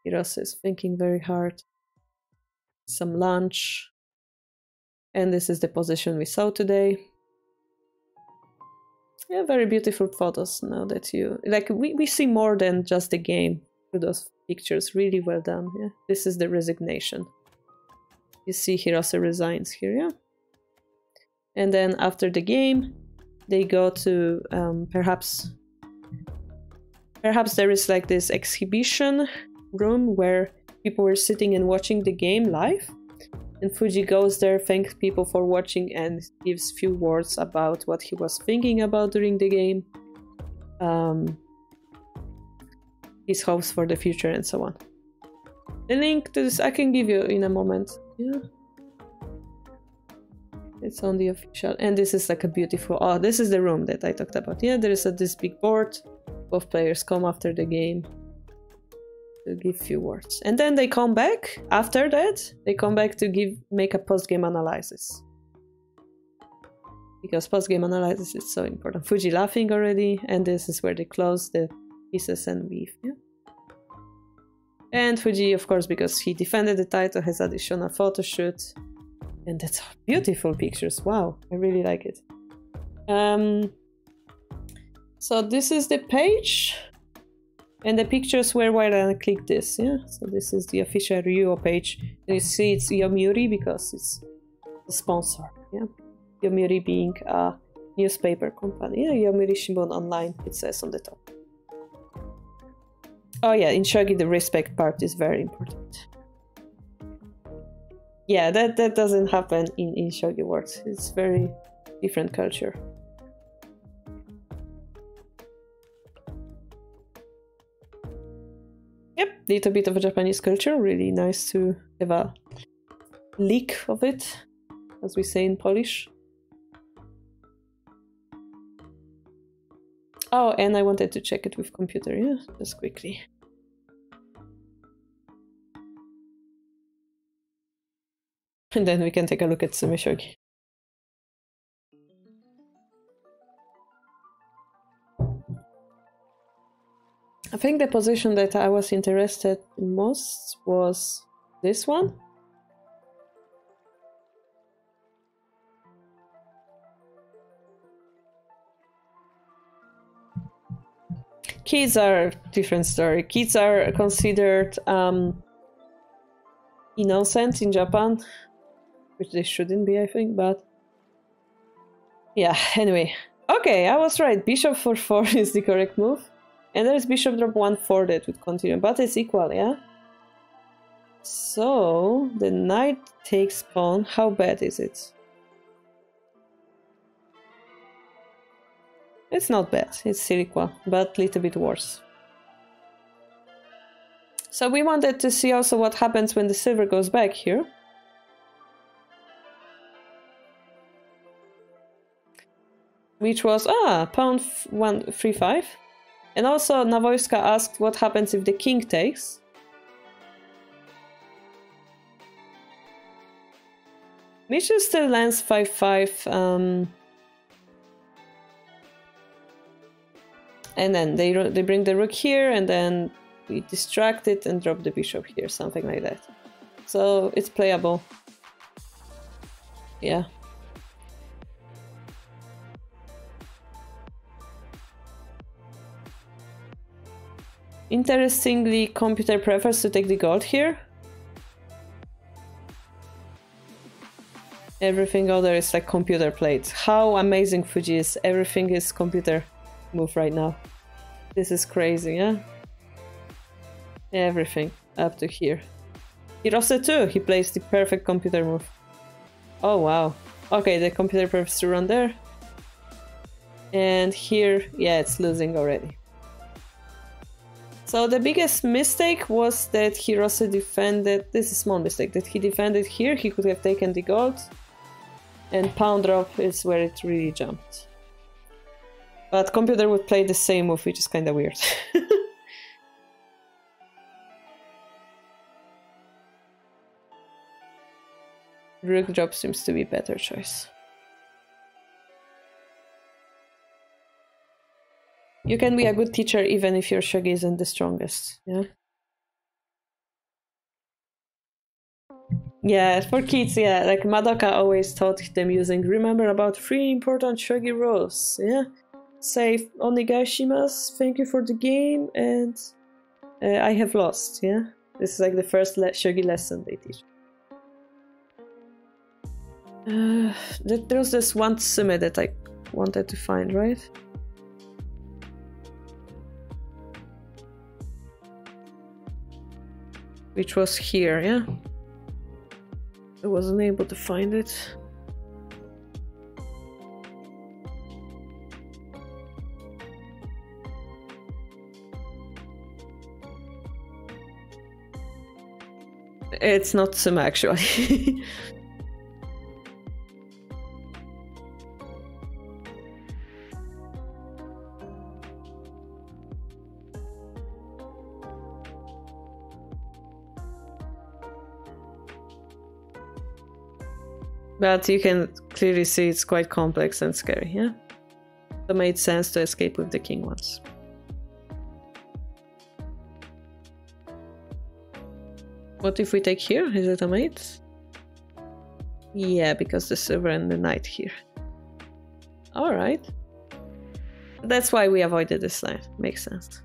Hirose is thinking very hard. Some lunch. And this is the position we saw today. Yeah, very beautiful photos now that you... Like, we see more than just the game through those pictures. Really well done, yeah. This is the resignation. You see Hirose resigns here, yeah. And then after the game, they go to perhaps there is like this exhibition room where people were sitting and watching the game live. And Fujii goes there, thanks people for watching, and gives few words about what he was thinking about during the game, his hopes for the future, and so on. The link to this I can give you in a moment. Yeah. It's on the official, and this is like a beautiful, oh, this is the room that I talked about. Yeah, there is this big board. Both players come after the game to give few words. And then they come back, after that, they come back to make a post-game analysis. Because post-game analysis is so important. Fujii laughing already, and this is where they close the pieces and leave. Yeah? And Fujii, of course, because he defended the title, has additional photo shoot. And that's beautiful pictures. Wow, I really like it. So this is the page. And the pictures were where I click this, yeah? So this is the official Ryuo page. And you see it's Yomiuri because it's the sponsor, yeah? Yomiuri being a newspaper company. Yeah, Yomiuri Shimbun Online, it says on the top. Oh yeah, in Shogi the respect part is very important. Yeah, that doesn't happen in Shogi world. It's very different culture. Yep, little bit of a Japanese culture. Really nice to have a leak of it, as we say in Polish. Oh, and I wanted to check it with computer, yeah, just quickly. And then we can take a look at Shogi. I think the position that I was interested in most was this one. Kids are a different story. Kids are considered innocent in Japan, which they shouldn't be, I think, but yeah, anyway. Okay, I was right. Bishop for 4 is the correct move. And there's bishop drop 1-4 that would continue, but it's equal, yeah? So, the knight takes pawn. How bad is it? It's not bad. It's Siliqua, but a little bit worse. So we wanted to see also what happens when the silver goes back here. Which was, pawn 135. And also Navoyska asked what happens if the king takes. Mitchell still lands 5-5. And then they bring the rook here, and then we distract it and drop the bishop here, something like that. So it's playable. Yeah. Interestingly, computer prefers to take the gold here. Everything other is like computer played. How amazing Fujii is. Everything is computer move right now. This is crazy, yeah? Everything up to here. Hirose too, he plays the perfect computer move. Oh wow. Okay, the computer prefers to run there. And here, yeah, it's losing already. So the biggest mistake was that Hirose defended, this is a small mistake, that he defended here. He could have taken the gold, and pawn drop is where it really jumped. But computer would play the same move, which is kind of weird. Rook drop seems to be a better choice. You can be a good teacher even if your shogi isn't the strongest, yeah? Yeah, for kids, yeah, like Madoka always taught them using, remember about 3 important shogi rules, yeah? Say, onegaishimasu, thank you for the game, and I have lost, yeah? This is like the first shogi lesson they teach. There was this one tsume that I wanted to find, right? Which was here, yeah? I wasn't able to find it. It's not Suma, actually. But you can clearly see it's quite complex and scary, yeah? So it made sense to escape with the king once. What if we take here? Is it a mate? Yeah, because the silver and the knight here. Alright. That's why we avoided this line. Makes sense.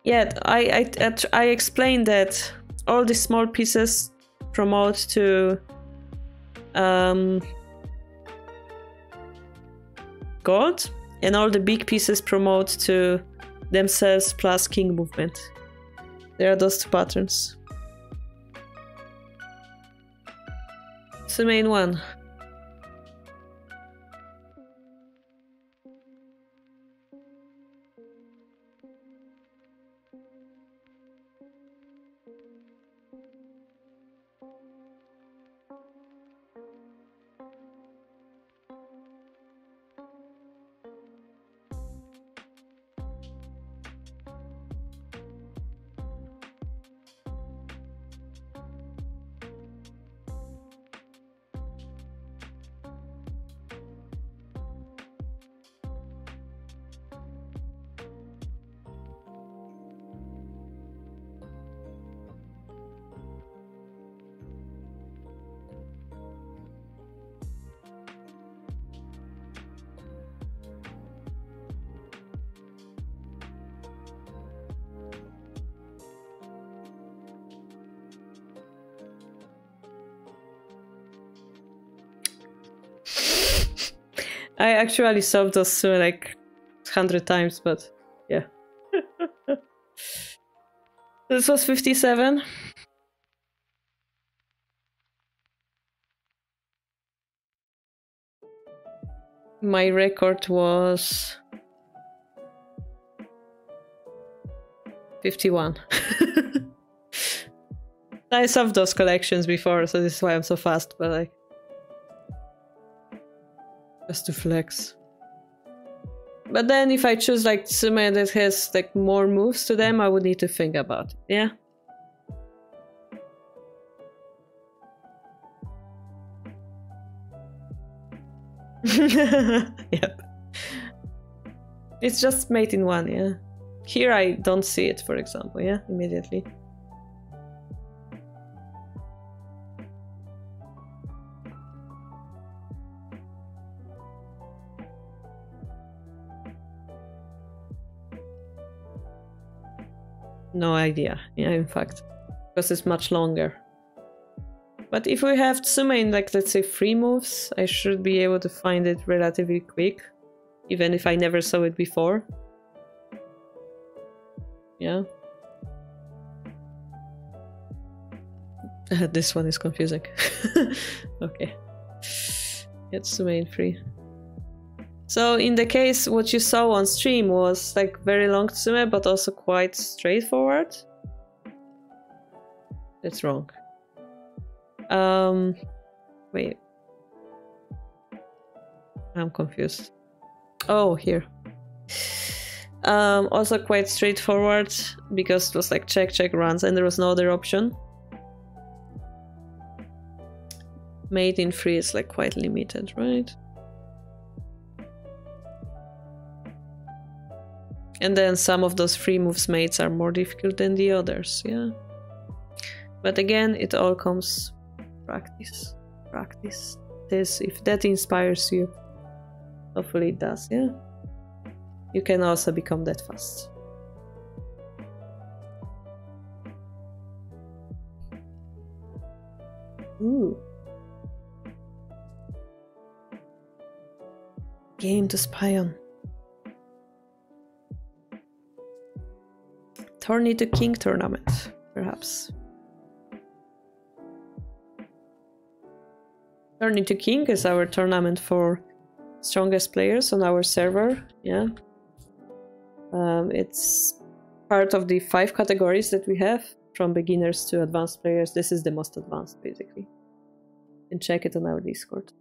Yeah, I explained that all the small pieces promote to gold, and all the big pieces promote to themselves plus king movement. There are those 2 patterns. It's the main one. I actually solved those like 100 times, but yeah. This was 57. My record was 51. I saw those collections before, so this is why I'm so fast, but like just to flex. But then if I choose like Tsume that has like more moves to them, I would need to think about it, yeah? Yep. It's just made in one, yeah? Here I don't see it, for example, yeah? Immediately. No idea, yeah, in fact, because it's much longer. But if we have Tsume in, like, let's say 3 moves, I should be able to find it relatively quick, even if I never saw it before. Yeah. This one is confusing. Okay. Get Tsume in 3. So in the case, what you saw on stream was like very long Tsume, but also quite straightforward. That's wrong. Wait. I'm confused. Oh, here. Also quite straightforward, because it was like check, check, runs, and there was no other option. Made in 3 is like quite limited, right? And then some of those 3 moves mates are more difficult than the others, yeah. But again, it all comes practice. Practice. This, if that inspires you, hopefully it does, yeah. You can also become that fast. Ooh. Game to spy on. Tourney to King tournament, perhaps. Tourney to King is our tournament for strongest players on our server, yeah. It's part of the 5 categories that we have, from beginners to advanced players. This is the most advanced, basically. You can check it on our Discord.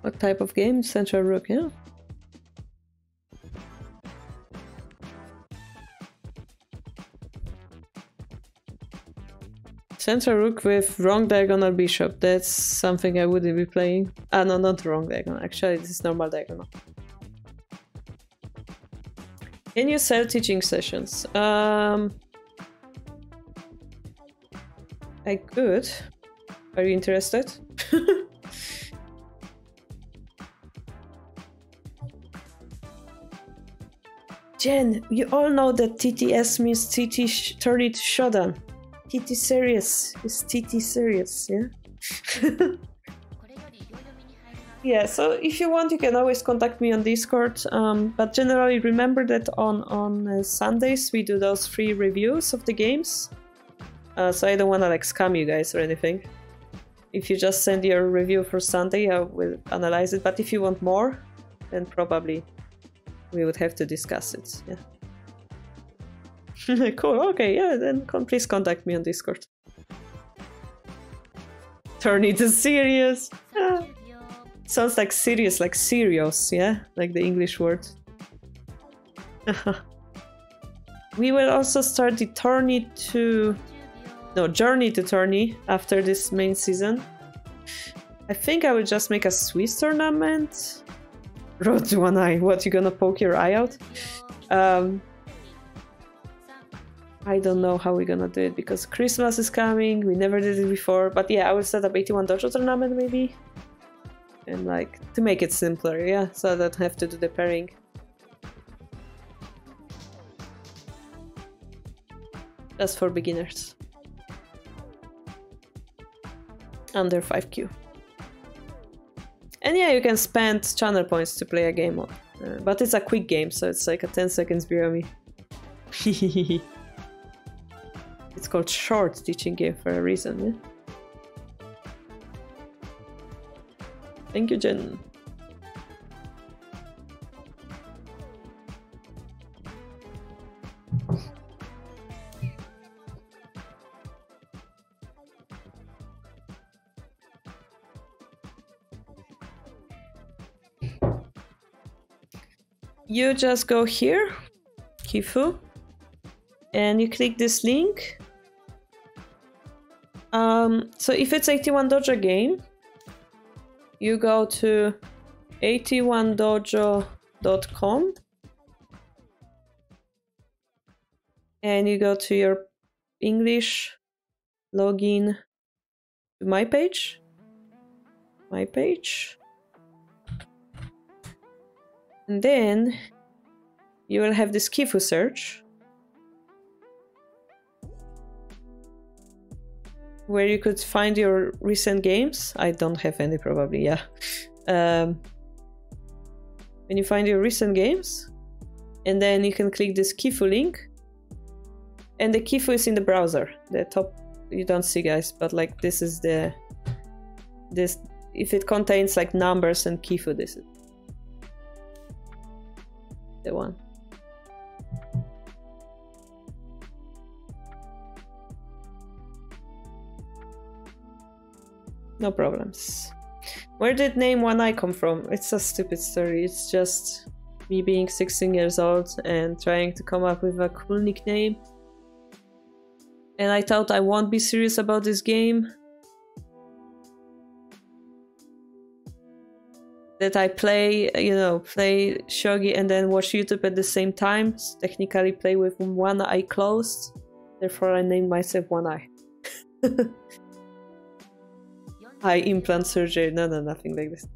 What type of game? Central Rook, yeah. Central Rook with wrong diagonal bishop. That's something I wouldn't be playing. Ah, no, not wrong diagonal. Actually, this is normal diagonal. Can you sell teaching sessions? I could. Are you interested? Jen, you all know that TTS means TT Turret Shodan. TT serious is TT serious, yeah? Yeah, so if you want, you can always contact me on Discord. But generally, remember that on Sundays we do those free reviews of the games. So I don't want to like scam you guys or anything. If you just send your review for Sunday, I will analyze it. But if you want more, then probably we would have to discuss it, yeah. Cool, okay, yeah, then please contact me on Discord. Turn it to serious. Ah. Sounds like serious, like serious, yeah? Like the English word. We will also start the Journey to Tourney after this main season. I think I will just make a Swiss tournament. Road to one eye. What, you gonna poke your eye out? I don't know how we're gonna do it because Christmas is coming. We never did it before. But yeah, I will set up 81 Dojo tournament maybe. and like to make it simpler, yeah, so I don't have to do the pairing. That's for beginners. Under 5Q. And yeah, you can spend channel points to play a game on. But it's a quick game, so it's like a 10 seconds Birami. It's called short teaching game for a reason, yeah? Thank you, Jen. You just go here, Kifu, and you click this link. So if it's 81 Dojo game, you go to 81dojo.com and you go to your English login to my page. And then you will have this Kifu search where you could find your recent games. I don't have any, probably, yeah. When you find your recent games, and then you can click this Kifu link, and the Kifu is in the browser. The top, you don't see, guys, but like this is the, if it contains like numbers and Kifu, this is the one. No problems. Where did name One Eye come from? It's a stupid story. It's just me being 16 years old and trying to come up with a cool nickname. And I thought I won't be serious about this game. That I play, you know, play Shogi and then watch YouTube at the same time. So technically play with one eye closed. Therefore I named myself One Eye. Eye implant surgery. No, nothing like this.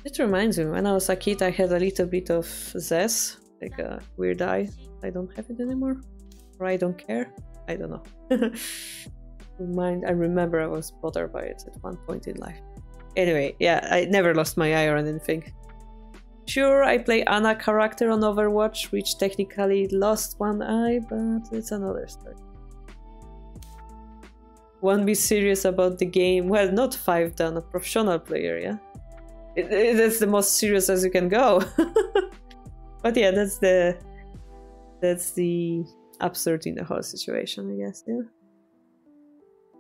It reminds me, when I was a kid I had a little bit of zest, like a weird eye. I don't have it anymore. Or I don't care. I don't know. I remember I was bothered by it at one point in life. Anyway, yeah, I never lost my eye or anything. Sure, I play Ana character on Overwatch, which technically lost one eye, but it's another story. Won't be serious about the game. Well, not 5 down, a professional player, yeah? That's the most serious as you can go. But yeah, that's the absurd in the whole situation, I guess, yeah.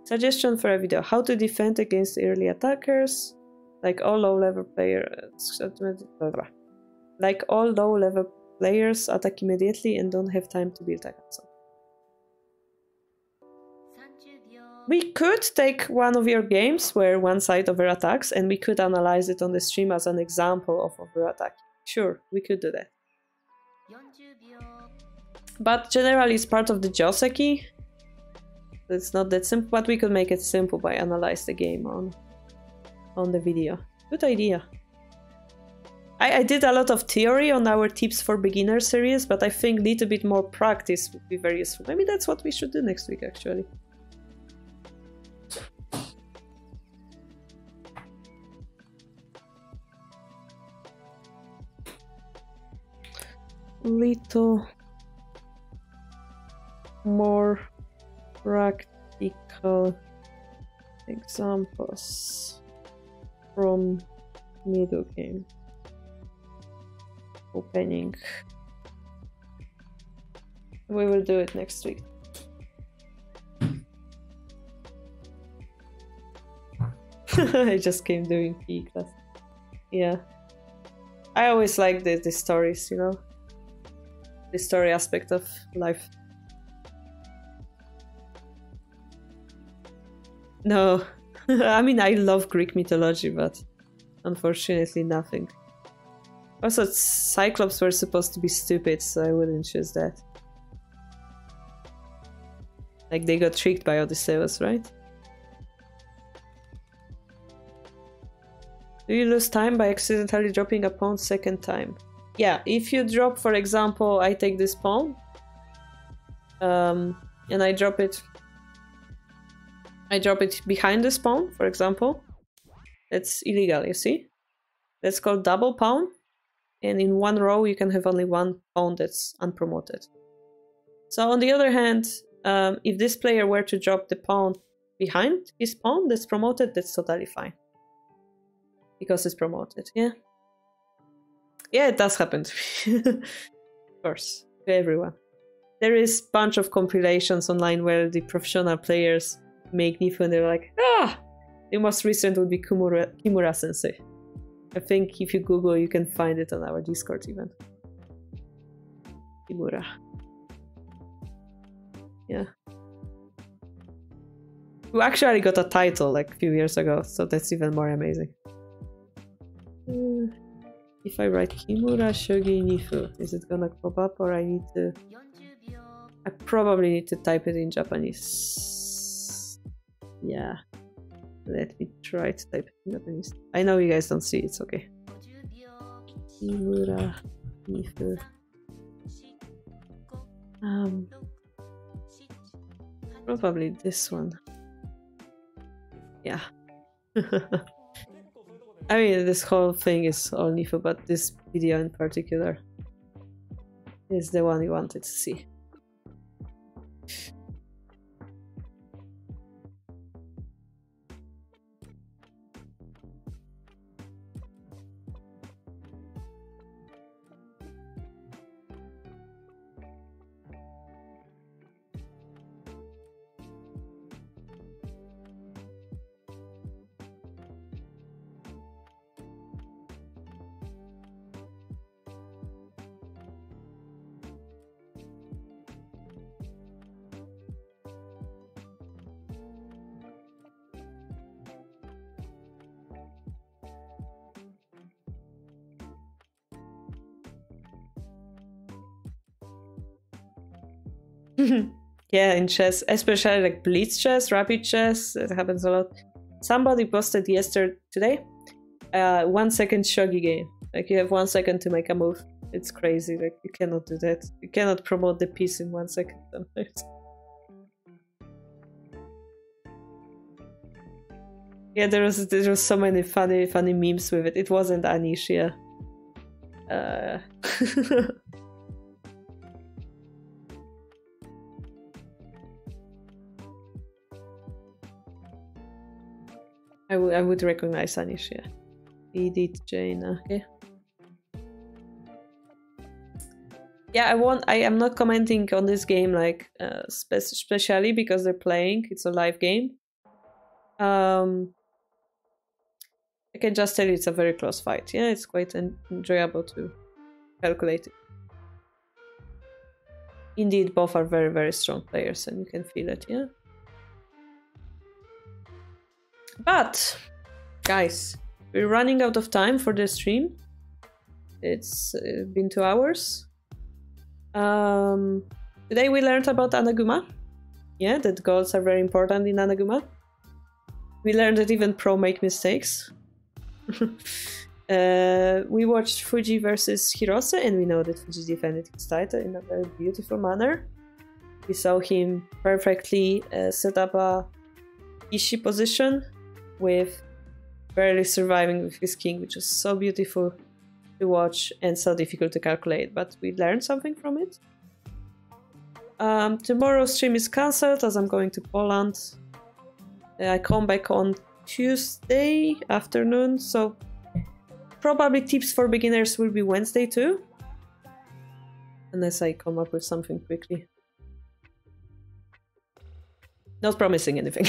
Suggestion for a video: how to defend against early attackers. Like all low-level players, attack immediately and don't have time to build a castle. We could take one of your games where one side over-attacks and we could analyze it on the stream as an example of over-attack. Sure, we could do that. But generally it's part of the Joseki. It's not that simple, but we could make it simple by analyze the game on the video. Good idea. I did a lot of theory on our tips for beginners series, but I think a little bit more practice would be very useful. Maybe that's what we should do next week, actually. Little more practical examples from middle game opening. We will do it next week. I just came doing PE class. Yeah, I always like the stories, you know, the story aspect of life. No, I mean, I love Greek mythology, but unfortunately nothing. Also, Cyclops were supposed to be stupid, so I wouldn't choose that. Like they got tricked by Odysseus, right? Do you lose time by accidentally dropping a pawn second time? Yeah, if you drop, for example, I take this pawn, and I drop it behind this pawn, for example. That's illegal, you see? That's called double pawn, and in one row you can have only one pawn that's unpromoted. So on the other hand, if this player were to drop the pawn behind his pawn that's promoted, that's totally fine. Because it's promoted, yeah? Yeah, it does happen to me. Of course, to everyone. There is a bunch of compilations online where the professional players make Nifu and they're like, ah! The most recent would be Kimura Sensei. I think if you Google, you can find it on our Discord even. Kimura. Yeah. Who actually got a title like a few years ago, so that's even more amazing. If I write Kimura Shogi Nifu, is it gonna pop up or I need to... I probably need to type it in Japanese. Yeah. Let me try to type it in Japanese. I know you guys don't see it, it's okay. Kimura Nifu. Probably this one. Yeah. I mean, this whole thing is all Nifu, but this video in particular is the one you wanted to see. Yeah, in chess, especially like blitz chess, rapid chess, it happens a lot. Somebody posted today, 1 second shogi game. Like you have 1 second to make a move. It's crazy. Like you cannot do that. You cannot promote the piece in 1 second sometimes. Yeah, there was so many funny memes with it. It wasn't Anish, yeah. I would recognize Anish, yeah. Edith Jane, okay. Yeah, I am not commenting on this game like especially because they're playing. It's a live game. I can just tell you it's a very close fight. Yeah, it's quite enjoyable to calculate it. Indeed, both are very, very strong players and you can feel it, yeah. But, guys, we're running out of time for the stream. It's been 2 hours. Today we learned about Anaguma. Yeah, that goals are very important in Anaguma. We learned that even pro make mistakes. We watched Fujii versus Hirose and we know that Fujii defended his title in a very beautiful manner. We saw him perfectly set up a Ishi position with barely surviving with his king, which was so beautiful to watch and so difficult to calculate, but we learned something from it. Tomorrow's stream is cancelled as I'm going to Poland. I come back on Tuesday afternoon, so probably tips for beginners will be Wednesday too, unless I come up with something quickly. Not promising anything.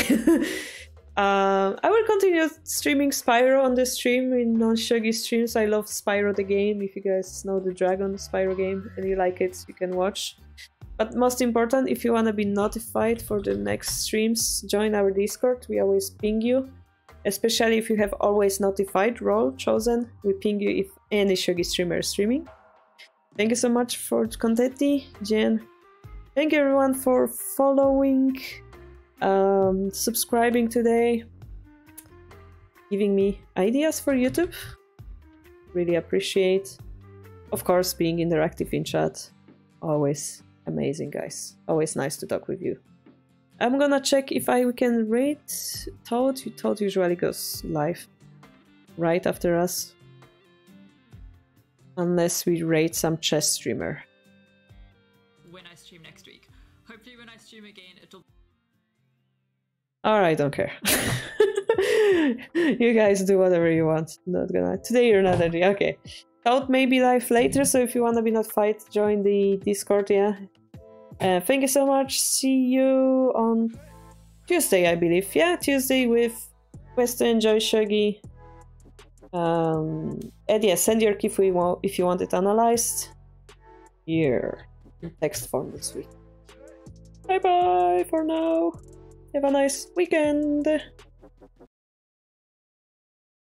I will continue streaming Spyro on the stream in non-Shogi streams. I love Spyro the game. If you guys know the Dragon Spyro game and you like it, you can watch. But most important, if you want to be notified for the next streams, join our Discord. We always ping you. Especially if you have always notified role chosen, we ping you if any Shogi streamer is streaming. Thank you so much for contenti, Jen, Thank you everyone for following, subscribing today, giving me ideas for YouTube. Really appreciate. Of course, being interactive in chat. Always amazing, guys. Always nice to talk with you. I'm gonna check if we can rate Toad. Toad usually goes live right after us. Unless we rate some chess streamer. When I stream next week. Hopefully when I stream again it'll... Alright, I don't care. You guys do whatever you want. Not gonna... Today you're not ready. Okay. Toad may be live later, so if you wanna be not fight, join the Discord, yeah. Thank you so much. See you on Tuesday, I believe. Yeah, Tuesday with Quest to Enjoy Shogi. And yeah, send your key if you want it analyzed. Here, in text form this week. Bye bye for now. Have a nice weekend.